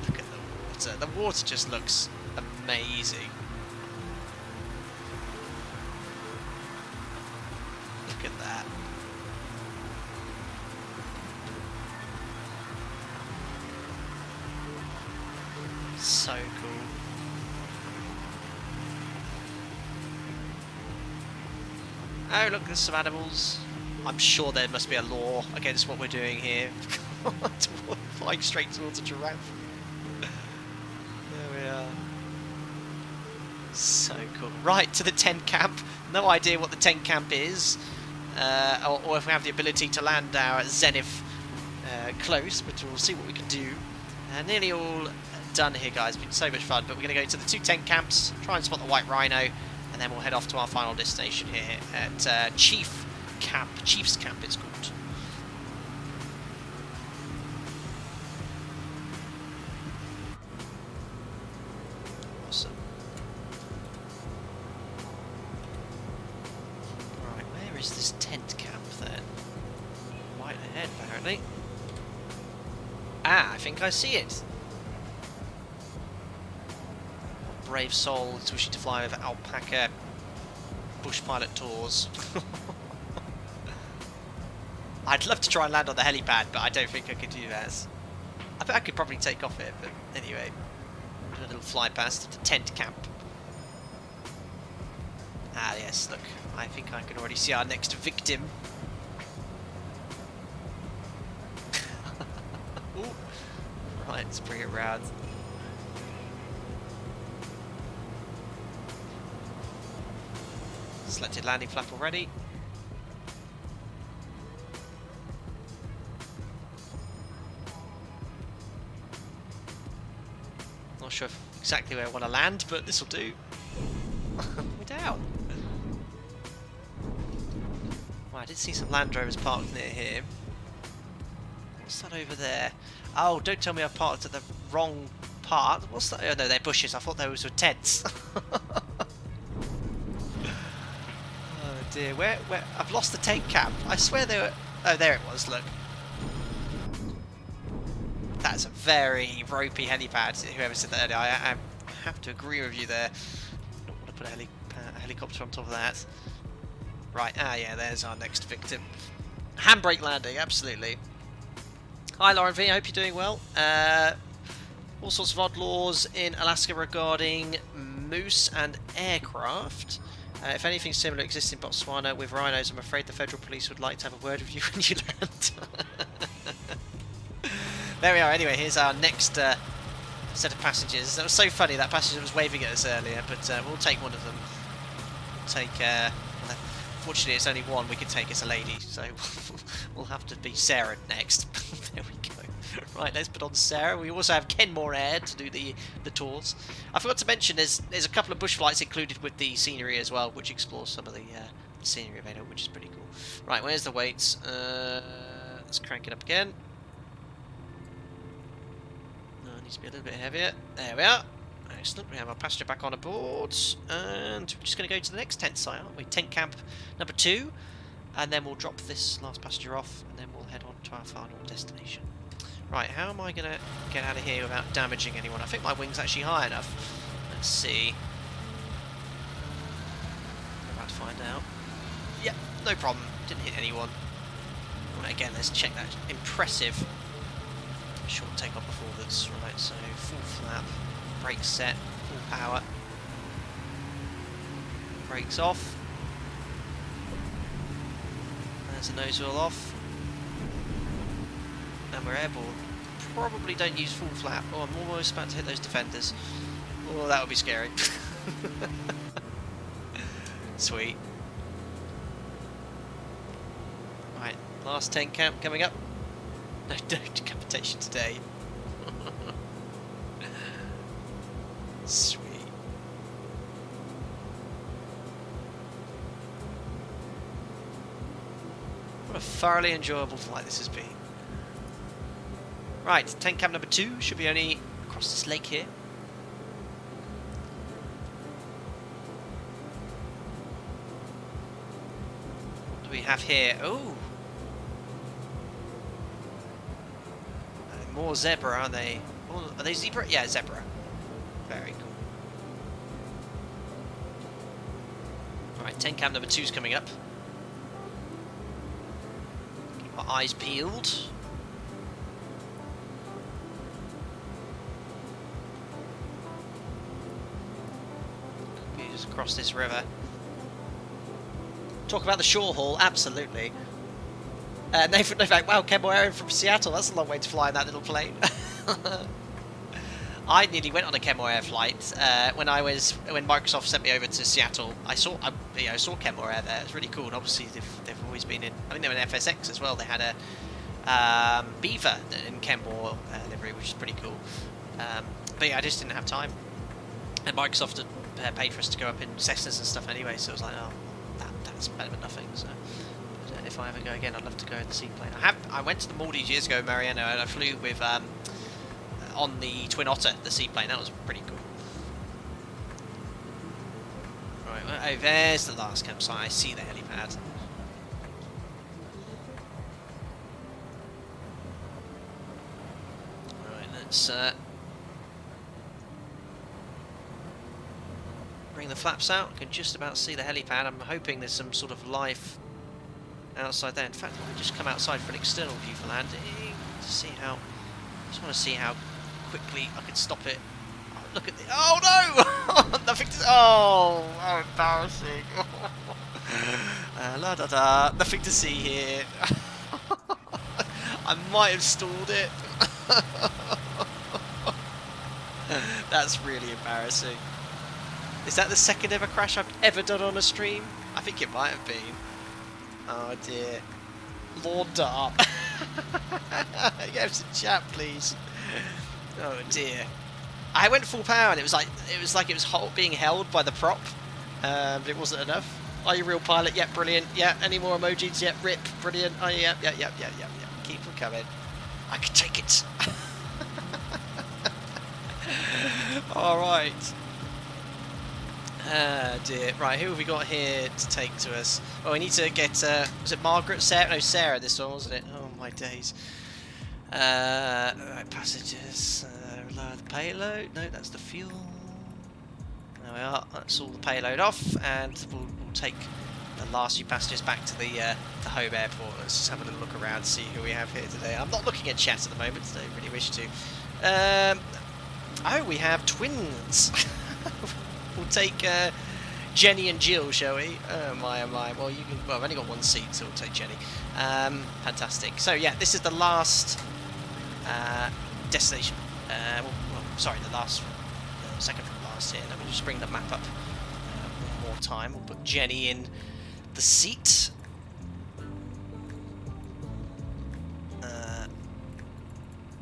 Look at the water. The water just looks amazing. Look at that. So cool. Oh, look, there's some animals. I'm sure there must be a law against what we're doing here. Flying straight towards a giraffe. There we are. So cool. Right, to the tent camp. No idea what the tent camp is. Or if we have the ability to land our Zenith close, but we'll see what we can do. Nearly all done here, guys. It's been so much fun. But we're going to go to the 2 tent camps, try and spot the white rhino, and then we'll head off to our final destination here at Chief's Camp it's called. Awesome. Right, where is this tent camp then? Right ahead, apparently. Ah, I think I see it. Brave soul is wishing to fly over alpaca bush pilot tours. I'd love to try and land on the helipad, but I don't think I could do that. I bet I could probably take off it, but anyway. Do a little fly past the tent camp. Ah yes, look. I think I can already see our next victim. Ooh. Right, let's bring it round. Selected landing flap already. Not sure exactly where I want to land, but this will do. We're down. Well, I did see some Land Rovers parked near here. What's that over there? Oh, don't tell me I parked at the wrong part. What's that? Oh no, they're bushes. I thought those were tents. Dear, where? I've lost the tent camp. I swear they were. Oh, there it was. Look, that's a very ropey helipad. Whoever said that earlier, I have to agree with you there. I don't want to put a helicopter on top of that. Right. Ah, yeah. There's our next victim. Handbrake landing. Absolutely. Hi, Lauren V. I hope you're doing well. All sorts of odd laws in Alaska regarding moose and aircraft. If anything similar exists in Botswana with rhinos, I'm afraid the federal police would like to have a word with you when you land. There we are. Anyway, here's our next set of passengers. That was so funny, that passenger was waving at us earlier, but we'll take one of them. We'll take, fortunately it's only one we can take as a lady, so we'll have to be Sarah next. There we go. Right, let's put on Sarah. We also have Kenmore Air to do the tours. I forgot to mention there's a couple of bush flights included with the scenery as well, which explores some of the scenery available, which is pretty cool. Right, where's the weights? Let's crank it up again. No, it needs to be a little bit heavier. There we are. Excellent. We have our passenger back on aboard, and we're just going to go to the next tent site, aren't we? Tent camp number 2, and then we'll drop this last passenger off, and then we'll head on to our final destination. Right, how am I going to get out of here without damaging anyone? I think my wing's actually high enough. Let's see. I'm about to find out. Yep, no problem. Didn't hit anyone. Right, again, let's check that impressive short takeoff performance. Right, so full flap, brakes set, full power. Brakes off. There's the nose wheel off. And we're airborne. Probably don't use full flap. Oh, I'm almost about to hit those defenders. Oh, that would be scary. Sweet. Right, last tent camp coming up. No decapitation today. Sweet. What a thoroughly enjoyable flight this has been. Right, tent camp number 2 should be only across this lake here. What do we have here? Oh! More zebra, aren't they? Oh, are they zebra? Yeah, zebra. Very cool. Alright, tent camp number 2's coming up. Keep our eyes peeled. Across this river. Talk about the shore haul, absolutely. Nathan Novak, wow, Kenmore Air from Seattle, that's a long way to fly in that little plane. I nearly went on a Kenmore Air flight when Microsoft sent me over to Seattle. I saw Kenmore Air there. It's really cool. And obviously they've always been in. I think they were in FSX as well. They had a Beaver in Kenmore livery, which is pretty cool. But But yeah, I just didn't have time. And Microsoft had paid for us to go up in Cessnas and stuff anyway, so I was like, oh, that's better than nothing. So but, if I ever go again, I'd love to go in the seaplane. I went to the Maldives years ago, Mariano, and I flew with on the Twin Otter, the seaplane. That was pretty cool. Right, well, oh, there's the last campsite. I see the helipad. Right, let's bring the flaps out. I can just about see the helipad. I'm hoping there's some sort of life outside there. In fact, I'll just come outside for an external view for landing to see how. Just want to see how quickly I can stop it. Oh, look at the. Oh no! Nothing to. Oh, how embarrassing! La da da. Nothing to see here. I might have stalled it. That's really embarrassing. Is that the second ever crash I've ever done on a stream? I think it might have been. Oh dear. Lord Darp. Get some chat, please. Oh dear. I went full power and it was like it was being held by the prop. But it wasn't enough. Are you a real pilot? Yep, brilliant. Yeah, any more emojis? Yep, rip, brilliant. Oh yeah. Keep them coming. I can take it. Alright. Dear. Right, who have we got here to take to us? Oh, we need to get, was it Margaret? Sarah? No, Sarah this one, wasn't it? Oh, my days. Right, passengers. Lower the payload. No, that's the fuel. There we are. That's all the payload off, and we'll take the last few passengers back to the home airport. Let's just have a little look around, see who we have here today. I'm not looking at chat at the moment, so I don't really wish to. Oh, we have twins. We'll take Jenny and Jill, shall we? Oh my, oh my. Well, you can. Well, I've only got one seat, so we'll take Jenny. Fantastic. So yeah, this is the last destination. Sorry, the last, second from last here. Let me just bring the map up one more time. We'll put Jenny in the seat.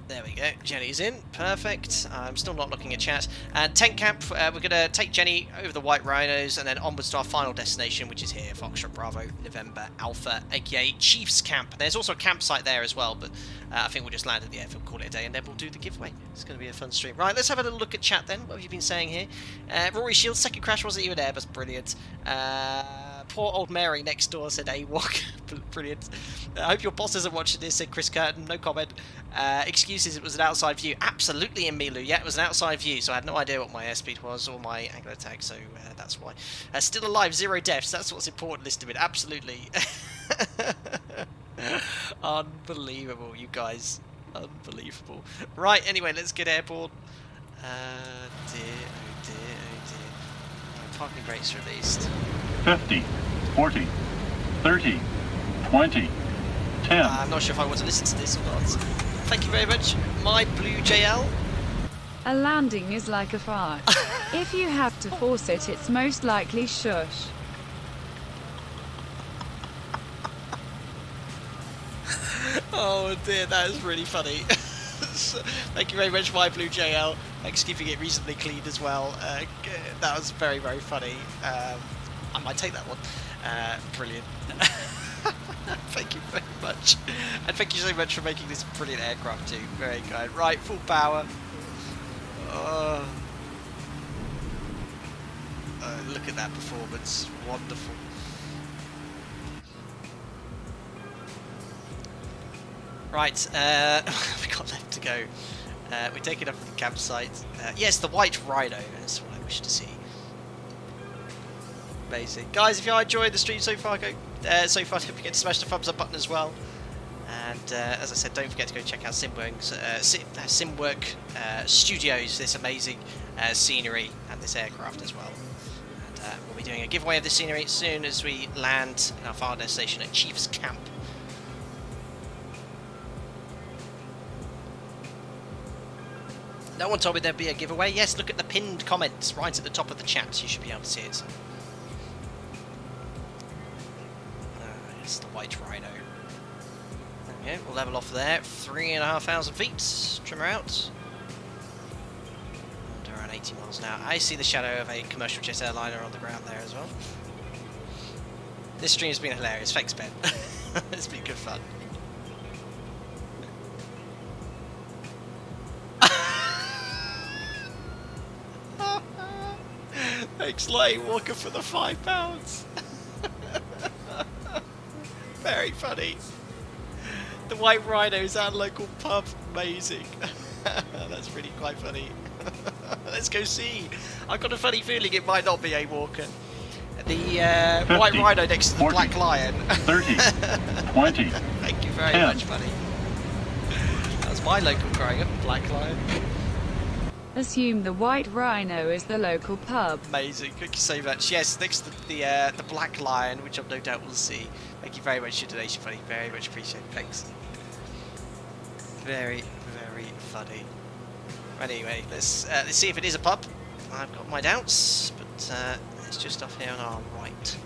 There we go, Jenny's in, perfect. I'm still not looking at chat. And tent camp, we're going to take Jenny over the White Rhinos and then onwards to our final destination, which is here, Foxtrot Bravo, November Alpha, aka Chiefs Camp. There's also a campsite there as well, but I think we'll just land at the airfield, call it a day, and then we'll do the giveaway. It's going to be a fun stream. Right, let's have a little look at chat then. What have you been saying here? Rory Shields, second crash wasn't even Airbus, brilliant. Poor old Mary next door said AWOC. Brilliant. I hope your boss isn't watching this, said Chris Curtin. No comment. Excuses, it was an outside view. Absolutely, Emilu. Yeah, it was an outside view, so I had no idea what my airspeed was or my angular tag, so that's why. Still alive, 0 deaths. That's what's important, list of it. Absolutely. Unbelievable, you guys. Unbelievable. Right, anyway, let's get airborne. Dear, oh dear, oh dear. My parking brakes released. 50, 40, 30, 20, 10. I'm not sure if I want to listen to this or not. Thank you very much, my blue JL. A landing is like a fart. If you have to force it, it's most likely shush. Oh dear, that is really funny. Thank you very much, my blue JL. Thanks for keeping it reasonably clean as well. That was very, very funny. I might take that one. Brilliant. Thank you very much. And thank you so much for making this brilliant aircraft too. Very kind. Right, full power. Look at that performance. Wonderful. Right, we've got left to go. We're taking up the campsite. Yes, the White Rhino. That's what I wish to see. Amazing. Guys, if you are enjoying the stream so far, don't forget to smash the thumbs up button as well. And as I said, don't forget to go check out Simworks Studios, this amazing scenery and this aircraft as well. And we'll be doing a giveaway of this scenery as soon as we land in our final destination at Chiefs Camp. No one told me there'd be a giveaway. Yes, look at the pinned comments right at the top of the chat. You should be able to see it. It's the White Rhino. Okay, we'll level off there. 3,500 feet. Trim her out. around 80 miles an hour. I see the shadow of a commercial jet airliner on the ground there as well. This stream's been hilarious. Thanks, Ben. It's been good fun. Thanks, Light Walker, for the £5. Very funny. The White Rhinos at local pub. Amazing. That's really quite funny. Let's go see. I've got a funny feeling it might not be a Walker. The 50, White Rhino next to the 40, Black Lion. 30, 20. Thank you very 10. much, buddy. That was my local growing up, Black Lion. Assume the White Rhino is the local pub. Amazing. Thank you so much. Yes, next to the Black Lion, which I've no doubt will see. Thank you very much for your donation, buddy. Very much appreciated. Thanks. Very, very funny. Anyway, let's see if it is a pub. I've got my doubts, but it's just off here on our right.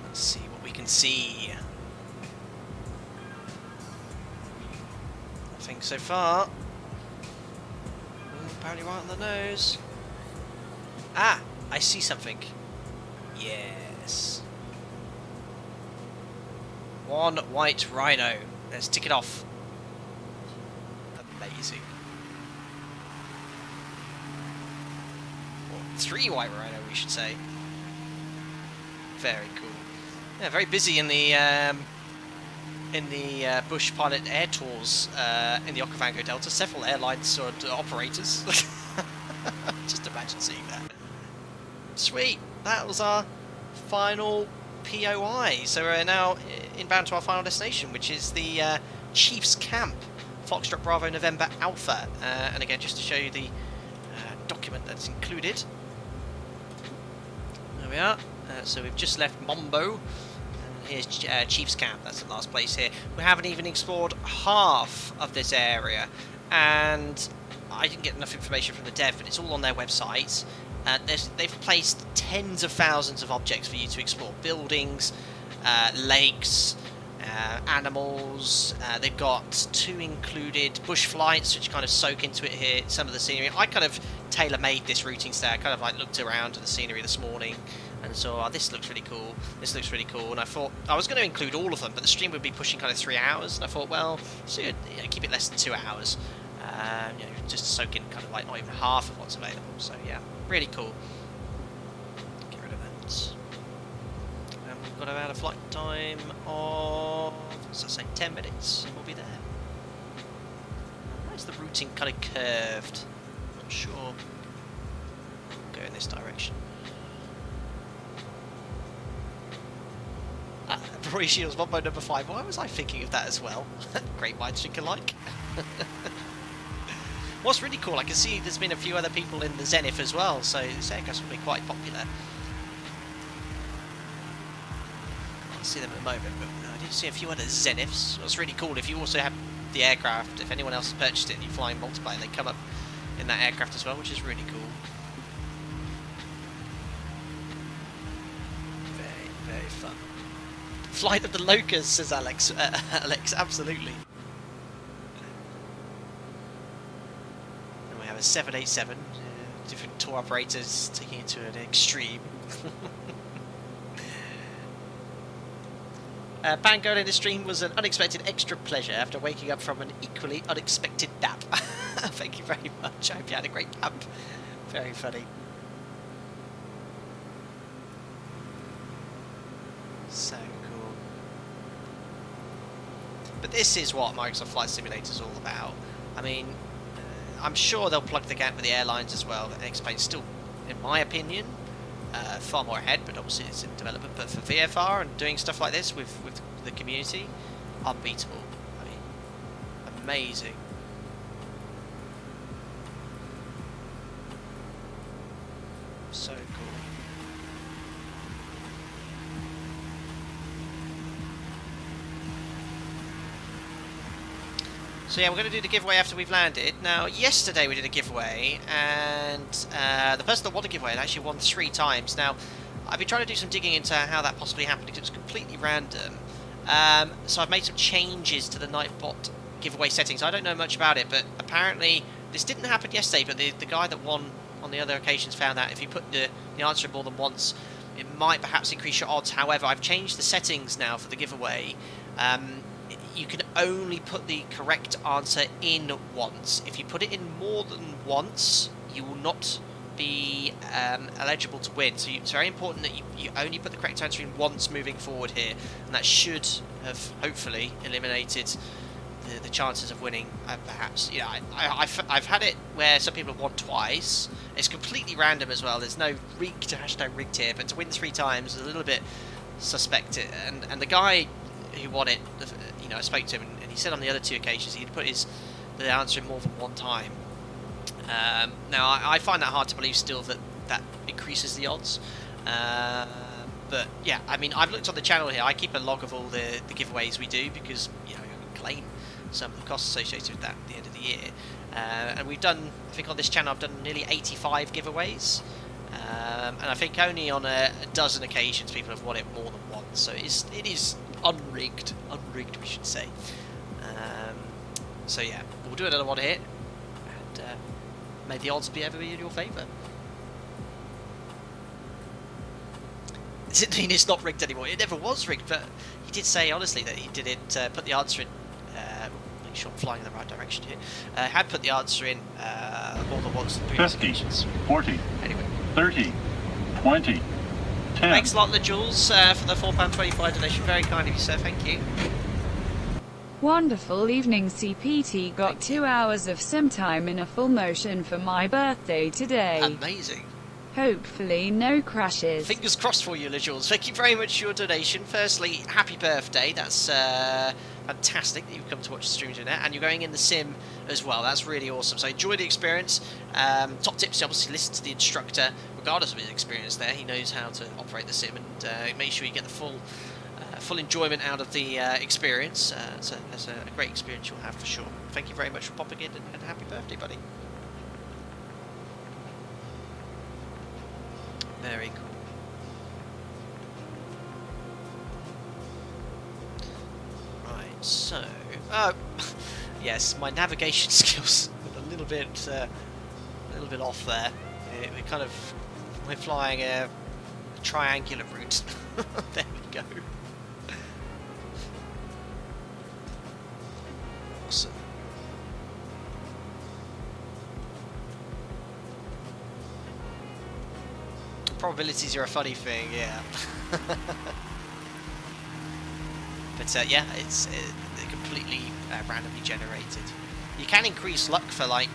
Let's see what we can see. Nothing so far. Ooh, apparently right on the nose. Ah, I see something. Yes. One White Rhino. Let's tick it off. Amazing. Or 3 White Rhino, we should say. Very cool. Yeah, very busy in the Bush Pilot Air Tours in the Okavango Delta. Several airlines or operators. Just imagine seeing that. Sweet. That was our final POI. So we're now inbound to our final destination, which is the Chief's Camp, Foxtrot Bravo November Alpha. And again, just to show you the document that's included. There we are. So we've just left Mombo. And here's Chief's Camp. That's the last place here. We haven't even explored half of this area. And I didn't get enough information from the dev, but it's all on their website. They've placed tens of thousands of objects for you to explore. Buildings, lakes, animals. They've got 2 included bush flights, which kind of soak into it here. Some of the scenery. I kind of tailor-made this routing today. I kind of like looked around at the scenery this morning and saw, oh, this looks really cool. This looks really cool. And I thought I was going to include all of them, but the stream would be pushing kind of 3 hours. And I thought, well, so, keep it less than 2 hours. Just to soak in kind of like not even half of what's available. So yeah, really cool. Get rid of that. And we've got about a flight time of, what's that say, 10 minutes, and we'll be there. Why is the routing kind of curved? Not sure. We'll go in this direction. Roy Shields, Mombo number 5. Why was I thinking of that as well? Great minds think alike. What's really cool, I can see there's been a few other people in the Zenith as well, so this aircraft will be quite popular. I can't see them at the moment, but I did see a few other Zeniths. What's really cool, if you also have the aircraft, if anyone else has purchased it and you fly in multiplayer, they come up in that aircraft as well, which is really cool. Very, very fun. Flight of the Locusts, says Alex. Alex, absolutely. 787, different tour operators taking it to an extreme. Pangolin in the stream was an unexpected extra pleasure after waking up from an equally unexpected nap. Thank you very much. I hope you had a great nap. Very funny. So cool. But this is what Microsoft Flight Simulator is all about. I mean, I'm sure they'll plug the gap with the airlines as well. X-Plane's still, in my opinion, far more ahead, but obviously it's in development. But for VFR and doing stuff like this with the community, unbeatable. I mean, amazing. So cool. So yeah, we're going to do the giveaway after we've landed. Now, yesterday we did a giveaway, and the person that won the giveaway had actually won 3 times. Now, I've been trying to do some digging into how that possibly happened, because it was completely random. So I've made some changes to the Nightbot giveaway settings. I don't know much about it, but apparently this didn't happen yesterday, but the guy that won on the other occasions found out if you put the answer in more than once, it might perhaps increase your odds. However, I've changed the settings now for the giveaway. You can only put the correct answer in once. If you put it in more than once, you will not be eligible to win. So it's very important that you only put the correct answer in once moving forward here, and that should have hopefully eliminated the chances of winning. Perhaps, you know, I've had it where some people have won twice. It's completely random as well. There's no rigged, hashtag rigged here, but to win 3 times is a little bit suspect. And the guy who won it, you know, I spoke to him and he said on the other 2 occasions he'd put the answer in more than 1 time. Now I find that hard to believe still that increases the odds. But yeah, I mean, I've looked on the channel here. I keep a log of all the giveaways we do because, you know, I can claim some of the costs associated with that at the end of the year. And we've done, I think on this channel I've done nearly 85 giveaways. And I think only on a dozen occasions people have won it more than once. So it is unrigged we should say. So yeah, we'll do another one here, and may the odds be ever be in your favour. Does it mean it's not rigged anymore? It never was rigged, but he did say honestly that he didn't put the answer in. Make sure I'm flying in the right direction here. Had put the answer in more than once in previous 50, occasions. 40, Anyway, 30, 20, 10. thanks a lot, Jules, for the £4.25 donation. Very kind of you, sir. Thank you. Wonderful evening. CPT got 2 hours of sim time in a full motion for my birthday today. Amazing. Hopefully no crashes. Fingers crossed for you, Jules. Thank you very much for your donation. Firstly, happy birthday. That's fantastic that you've come to watch the stream today, and you're going in the sim as well. That's really awesome. So enjoy the experience. Top tips: obviously listen to the instructor, regardless of his experience. There, he knows how to operate the sim, and make sure you get the full enjoyment out of the experience. So that's a great experience you'll have for sure. Thank you very much for popping in, and happy birthday, buddy. Very cool. Right, so yes, my navigation skills are a little bit off there. We're flying a triangular route. There we go. Awesome. Probabilities are a funny thing, yeah. But yeah, it's completely randomly generated. You can increase luck for like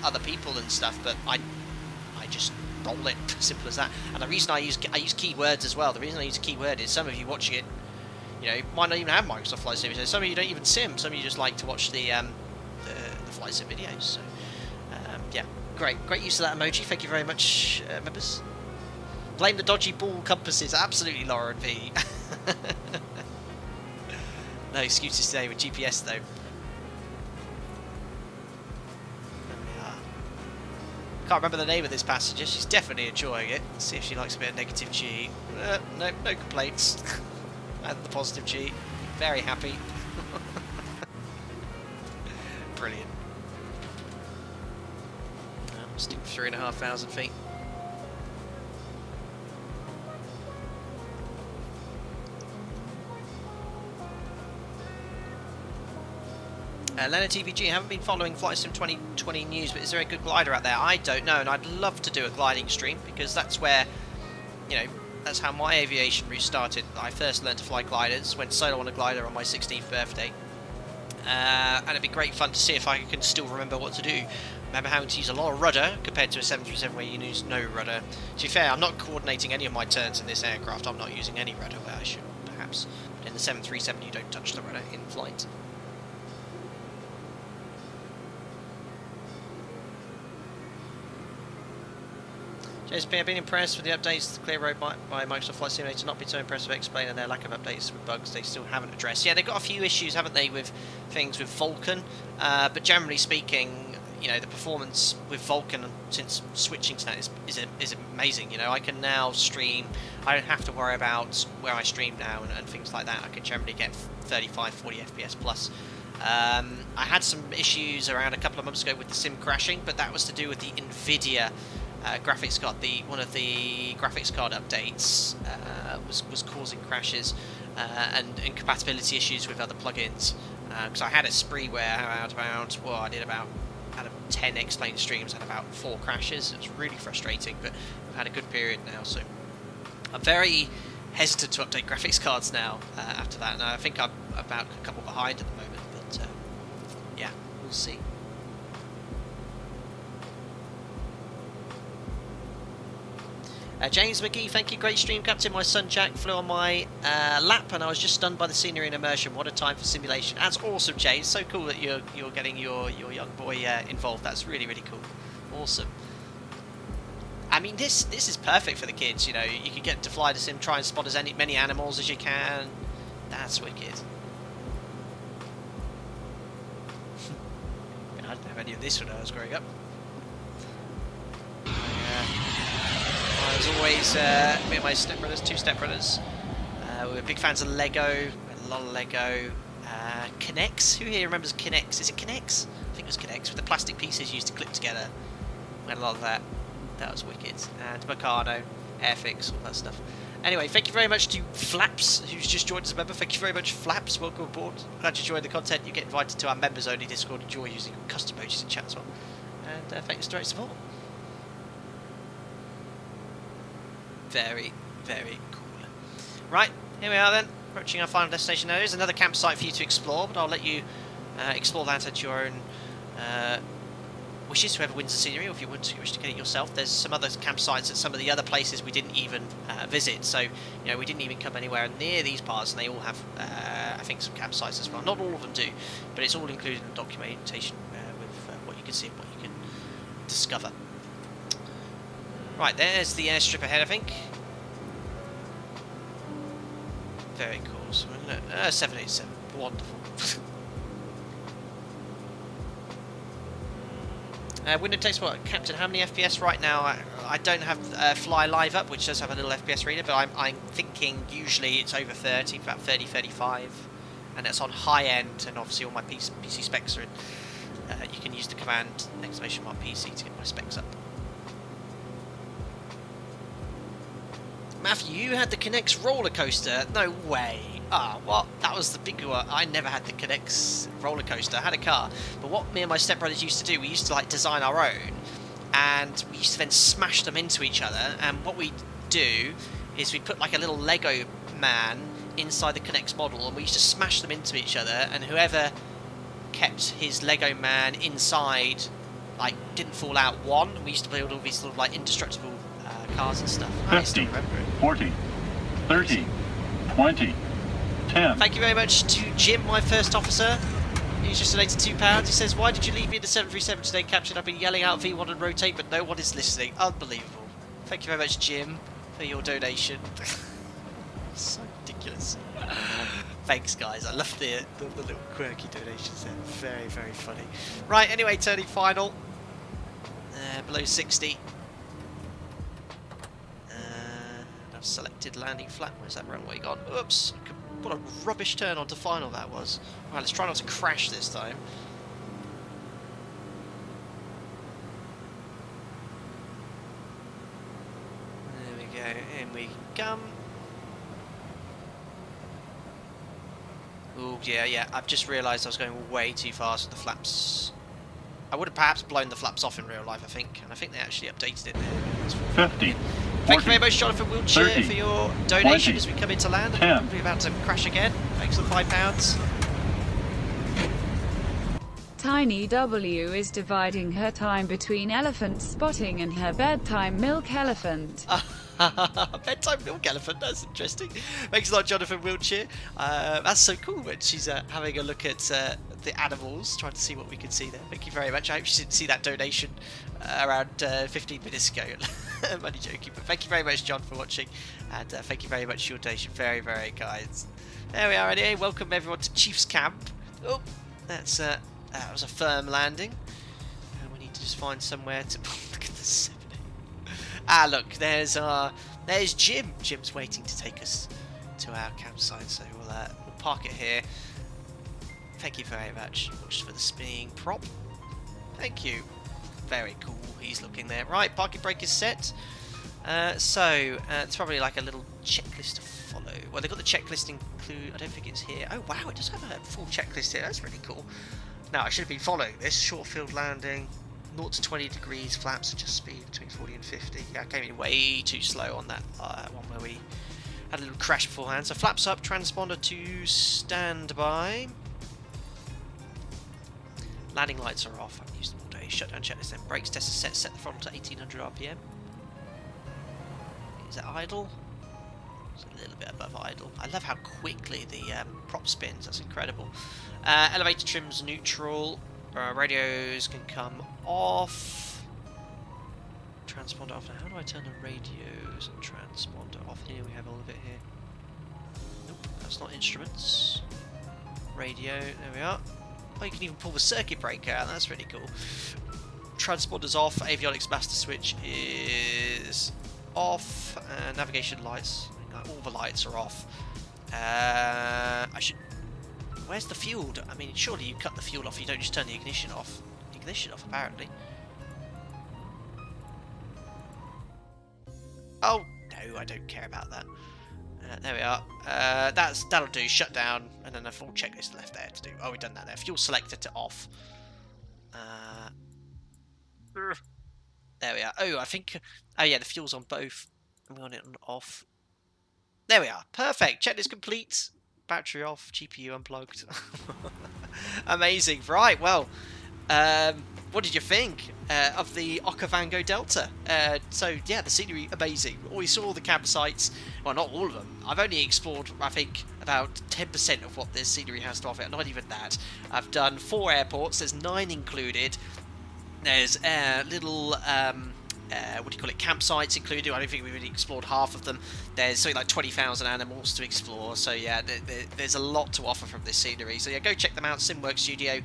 other people and stuff, but I just roll it. Simple as that. And the reason I use keywords as well. The reason I use a keyword is some of you watching it, you know, might not even have Microsoft Flight Sim. So some of you don't even sim. Some of you just like to watch the Flight Sim videos. So yeah, great use of that emoji. Thank you very much, members. Blame the dodgy ball compasses. Absolutely, Lauren V. No excuses today with GPS though. There we are. Can't remember the name of this passenger. She's definitely enjoying it. Let's see if she likes a bit of negative G. No complaints. And the positive G. Very happy. Brilliant. Stick 3,500 feet. Leonard TVG, I haven't been following Flight Sim 2020 news, but is there a good glider out there? I don't know, and I'd love to do a gliding stream, because that's where, you know, that's how my aviation route started. I first learned to fly gliders, went solo on a glider on my 16th birthday, and it'd be great fun to see if I can still remember what to do. Remember having to use a lot of rudder, compared to a 737 where you use no rudder. To be fair, I'm not coordinating any of my turns in this aircraft. I'm not using any rudder where I should, perhaps. But in the 737 you don't touch the rudder in flight. JSP, I've been impressed with the updates to the Clear Road by Microsoft Flight Simulator. Not been so impressed with explaining their lack of updates with bugs they still haven't addressed. Yeah, they've got a few issues, haven't they, with things with Vulkan. But generally speaking, you know, the performance with Vulkan since switching to that is amazing. You know, I can now stream. I don't have to worry about where I stream now and things like that. I can generally get 35, 40 FPS plus I had some issues around a couple of months ago with the sim crashing, but that was to do with the NVIDIA graphics card. One of the graphics card updates was causing crashes and incompatibility issues with other plugins. Because I had a spree where I did about out of 10 explained streams, had about 4 crashes. It was really frustrating, but I've had a good period now, so I'm very hesitant to update graphics cards now after that. And I think I'm about a couple behind at the moment, but yeah, we'll see. James McGee, thank you. Great stream, Captain. My son Jack flew on my lap, and I was just stunned by the scenery and immersion. What a time for simulation! That's awesome, James. So cool that you're getting your young boy involved. That's really cool. Awesome. I mean, this is perfect for the kids. You know, you can get to fly the sim, try and spot as many animals as you can. That's wicked. I didn't have any of this when I was growing up. I was always, me and my stepbrothers, 2 stepbrothers, we were big fans of Lego, we had a lot of Lego, Kinex, who here remembers Kinex? Is it Kinex? I think it was Kinex, with the plastic pieces used to clip together. We had a lot of that. That was wicked. And Meccano, Airfix, all that stuff. Anyway, thank you very much to Flaps, who's just joined as a member. Thank you very much, Flaps. Welcome aboard. Glad you enjoyed the content. You get invited to our members-only Discord. Enjoy using custom emojis in chat as well. And thanks for direct support. Very cool. Right, here we are then, approaching our final destination. Now, there's another campsite for you to explore, but I'll let you explore that at your own wishes, whoever wins the scenery, or if you wish to get it yourself. There's some other campsites at some of the other places we didn't even visit, so, you know, we didn't even come anywhere near these parts, and they all have, I think, some campsites as well. Not all of them do, but it's all included in the documentation with what you can see and what you can discover. Right, there's the airstrip ahead, I think. Very cool. So, 787. Wonderful. Window text, what, Captain, how many FPS right now? I don't have Fly Live up, which does have a little FPS reader, but I'm thinking usually it's over 30, about 30, 35. And that's on high end, and obviously all my PC specs are in. You can use the command !PC to get my specs up. Matthew, you had the Kinex roller coaster? No way. Ah, what? That was the big one. I never had the Kinex roller coaster. I had a car. But what me and my stepbrothers used to do, we used to like design our own, and we used to then smash them into each other. And what we do is we put like a little Lego man inside the Kinex model, and we used to smash them into each other. And whoever kept his Lego man inside, like, didn't fall out, won. We used to build all these sort of like indestructible cars and stuff. 50, 40, 30, 20, 10. Thank you very much to Jim, my first officer. He's just donated £2. He says, why did you leave me in the 737 today, Captain? I've been yelling out V1 and rotate, but no one is listening. Unbelievable. Thank you very much, Jim, for your donation. So ridiculous. Thanks, guys. I love the little quirky donations there. Very funny. Right, anyway, turning final. Below 60. Selected landing flat. Where's that runway gone? Oops! What a rubbish turn onto final that was. Right, let's try not to crash this time. There we go. In we come. Oh yeah. I've just realised I was going way too fast with the flaps. I would have perhaps blown the flaps off in real life, I think, and I think they actually updated it there. 50. Thank you very much, Jonathan Wiltshire, 30, for your donation 20, as we come into land. 10. Probably about to crash again. Thanks for the £5. Tiny W is dividing her time between elephant spotting and her bedtime milk elephant. Bedtime milk elephant, that's interesting. Thanks a lot, Jonathan Wiltshire. That's so cool when she's having a look at the animals, trying to see what we can see there. Thank you very much. I hope she didn't see that donation around 15 minutes ago. I'm only joking, but thank you very much, John, for watching, and thank you very much for your donation. Very kind. There we are. Anyway, welcome everyone to Chief's Camp. Oh, that was a firm landing, and we need to just find somewhere to look at the 7. Ah, look, there's Jim. Jim's waiting to take us to our campsite, so we'll park it here. thank you very much. Watch for the spinning prop. Thank you. Very cool. He's looking there. Right, parking brake is set. It's probably like a little checklist to follow. Well, they've got the checklist include. I don't think it's here. Oh wow, it does have a full checklist here. That's really cool. Now I should have been following this. Short field landing, 0 to 20 degrees, flaps adjust speed between 40 and 50. Yeah, I came in way too slow on that one where we had a little crash beforehand. So flaps up, transponder to standby. Landing lights are off. I've used them all day. Shutdown checklist. Then brakes test is set. Set the throttle to 1800 RPM. Is it idle? It's a little bit above idle. I love how quickly the prop spins. That's incredible. Elevator trims neutral. Radios can come off. Transponder off. Now, how do I turn the radios and transponder off? Here we have all of it here. Nope, that's not instruments. Radio. There we are. Oh, you can even pull the circuit breaker out. That's really cool. Transponder's off. Avionics master switch is off. Navigation lights. All the lights are off. I should. Where's the fuel? I mean, surely you cut the fuel off. You don't just turn the ignition off. Ignition off, apparently. Oh no, I don't care about that. There we are. That'll do. Shut down, and then a full checklist left there to do. Oh, we've done that there. Fuel selector to off. There we are. Oh, I think. Oh yeah, the fuel's on both. We want it on off. There we are. Perfect. Checklist complete. Battery off. GPU unplugged. Amazing. Right. Well, what did you think of the Okavango Delta? So yeah, the scenery amazing. We saw the campsites. Well, not all of them. I've only explored, I think, about 10% of what this scenery has to offer. Not even that. I've done 4 airports. There's 9 included. There's little, what do you call it, campsites included. I don't think we've really explored half of them. There's something like 20,000 animals to explore. So yeah, there's a lot to offer from this scenery. So yeah, go check them out. Simworks Studio,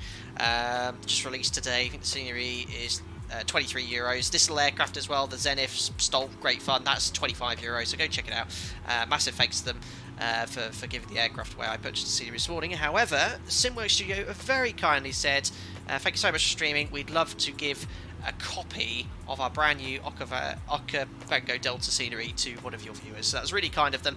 just released today. I think the scenery is €23. This little aircraft as well, the Zenith STOL, great fun. That's €25. So go check it out. Massive thanks to them for giving the aircraft away. I purchased the scenery this morning. However, Simworks Studio have very kindly said, thank you so much for streaming. We'd love to give a copy of our brand new Okavango Delta scenery to one of your viewers. So that was really kind of them.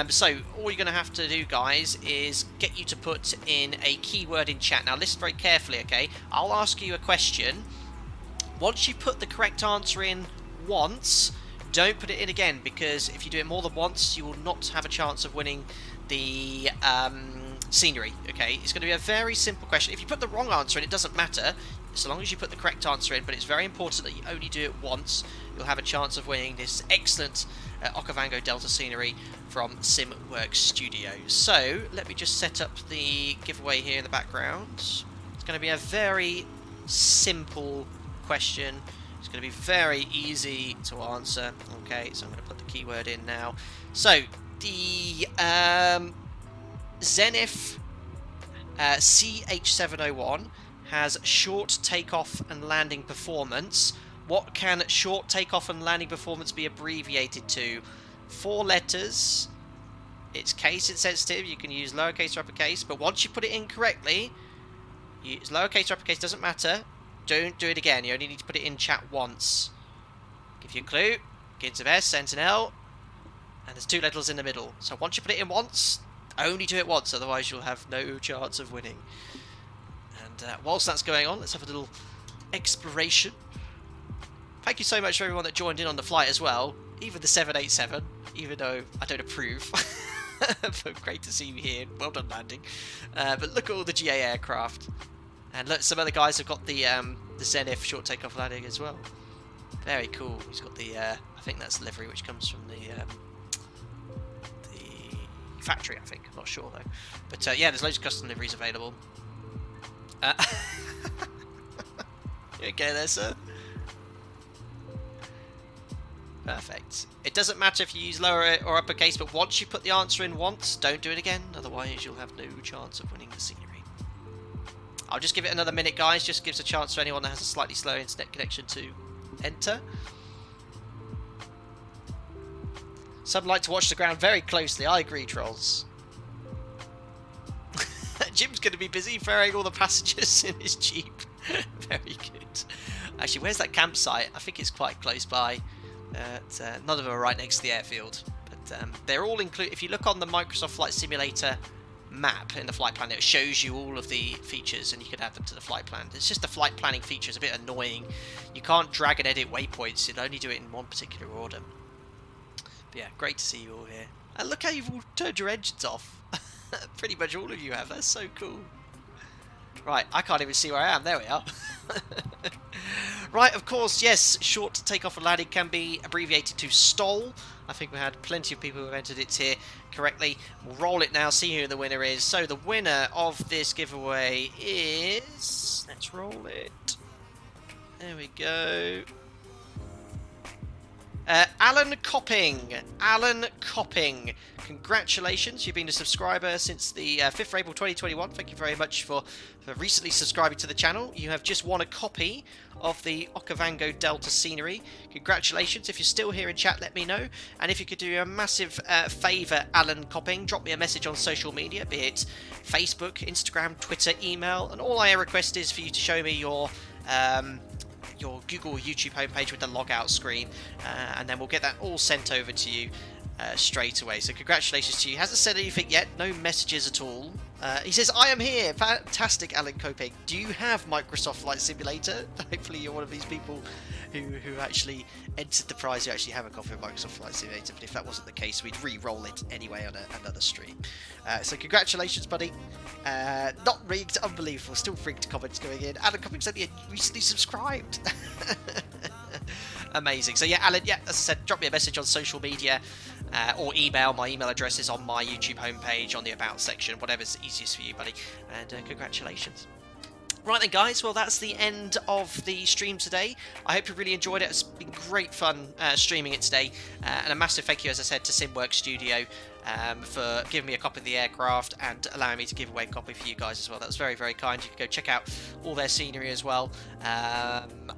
So all you're going to have to do, guys, is get you to put in a keyword in chat. Now listen very carefully, okay? I'll ask you a question. Once you put the correct answer in once, don't put it in again, because if you do it more than once, you will not have a chance of winning the scenery, okay? It's going to be a very simple question. If you put the wrong answer in, it doesn't matter, so long as you put the correct answer in, but it's very important that you only do it once. You'll have a chance of winning this excellent Okavango Delta scenery from Simworks Studios. So, let me just set up the giveaway here in the background. It's going to be a very simple question. It's going to be very easy to answer. Okay, so I'm going to put the keyword in now. So, the Zenith CH701 has short takeoff and landing performance. What can short takeoff and landing performance be abbreviated to? 4 letters. It's case insensitive. You can use lowercase or uppercase, but once you put it in correctly, use lowercase or uppercase, doesn't matter. Don't do it again. You only need to put it in chat once. Give you a clue. Begins with S, ends in L, and there's 2 letters in the middle. So once you put it in once, only do it once, otherwise you'll have no chance of winning. And whilst that's going on, let's have a little exploration. Thank you so much for everyone that joined in on the flight as well. Even the 787, even though I don't approve. But great to see you here. Well done landing. But look at all the GA aircraft. And look, some other guys have got the Zenith short takeoff landing as well. Very cool. He's got the, I think that's the livery which comes from the factory, I think. I'm not sure though. But yeah, there's loads of custom liveries available. You okay there, sir? Perfect. It doesn't matter if you use lower or uppercase, but once you put the answer in once, don't do it again, otherwise you'll have no chance of winning the scenery. I'll just give it another minute, guys. Just gives a chance for anyone that has a slightly slow internet connection to enter. Some like to watch the ground very closely. I agree, trolls. Jim's going to be busy ferrying all the passengers in his Jeep. Very good. Actually, where's that campsite? I think it's quite close by. None of them are right next to the airfield. But they're all included. If you look on the Microsoft Flight Simulator map in the flight plan, it shows you all of the features and you can add them to the flight plan. It's just the flight planning feature is a bit annoying. You can't drag and edit waypoints. You'll only do it in one particular order. But yeah, great to see you all here. And look how you've all turned your engines off. Pretty much all of you have. That's so cool. Right, I can't even see where I am. There we are. Right, of course, yes, short takeoff and landing can be abbreviated to STOL. I think we had plenty of people who have entered it here correctly. We'll roll it now, see who the winner is. So the winner of this giveaway is... Let's roll it. There we go. Alan Copping. Alan Copping. Congratulations. You've been a subscriber since the 5th of April 2021. Thank you very much for recently subscribing to the channel. You have just won a copy of the Okavango Delta scenery. Congratulations. If you're still here in chat, let me know. And if you could do a massive favour, Alan Copping, drop me a message on social media, be it Facebook, Instagram, Twitter, email. And all I request is for you to show me your Google or YouTube homepage with the logout screen, and then we'll get that all sent over to you straight away. So congratulations to you. He hasn't said anything yet, no messages at all. He says, I am here. Fantastic, Alan Coping. Do you have Microsoft Flight Simulator? Hopefully you're one of these people who actually entered the prize, who actually have a copy of Microsoft Flight Simulator. But if that wasn't the case, we'd re-roll it anyway on another stream. So congratulations, buddy. Not rigged, unbelievable. Still rigged comments going in. Alan Coping's only recently subscribed. Amazing. So yeah, Alan, yeah, as I said, drop me a message on social media or email. My email address is on my YouTube homepage on the About section, whatever's easiest for you, buddy. And congratulations. Right then, guys, well, that's the end of the stream today. I hope you really enjoyed it. It's been great fun streaming it today. And a massive thank you, as I said, to Simworks Studio for giving me a copy of the aircraft and allowing me to give away a copy for you guys as well. That was very, very kind. You can go check out all their scenery as well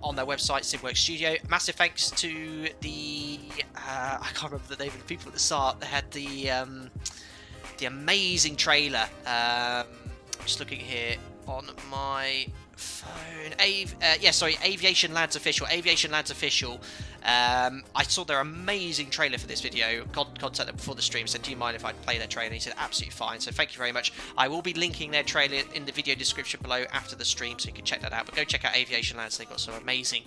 on their website, Simworks Studio. Massive thanks to the... I can't remember the name of the people at the start. They had the amazing trailer. I'm just looking here on my phone. Aviation Lads Official. Aviation Lads Official. I saw their amazing trailer for this video. Contact them before the stream. Said, do you mind if I play their trailer? And he said, absolutely fine. So thank you very much. I will be linking their trailer in the video description below after the stream, so you can check that out. But go check out Aviation Lads. They've got some amazing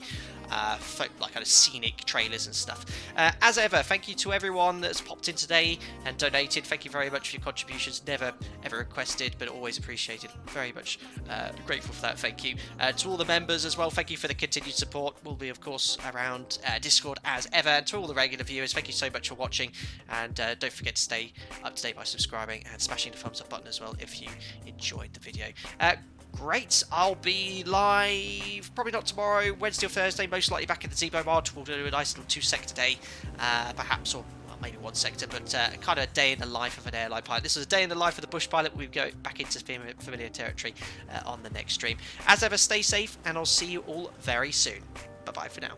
kind of scenic trailers and stuff. As ever, thank you to everyone that's popped in today and donated. Thank you very much for your contributions. Never ever requested, but always appreciated. Very much grateful for that. Thank you. To all the members as well, thank you for the continued support. We'll be, of course, around Discord as ever. And to all the regular viewers, thank you so much for watching. And don't forget to stay up to date by subscribing and smashing the thumbs up button as well if you enjoyed the video. Great. I'll be live, probably not tomorrow, Wednesday or Thursday, most likely back in the Zebo mod. We'll do a nice little 2-sector day, perhaps, or maybe 1 sector, but kind of a day in the life of an airline pilot. This is a day in the life of the bush pilot. We go back into familiar territory on the next stream. As ever, stay safe, and I'll see you all very soon. Bye-bye for now.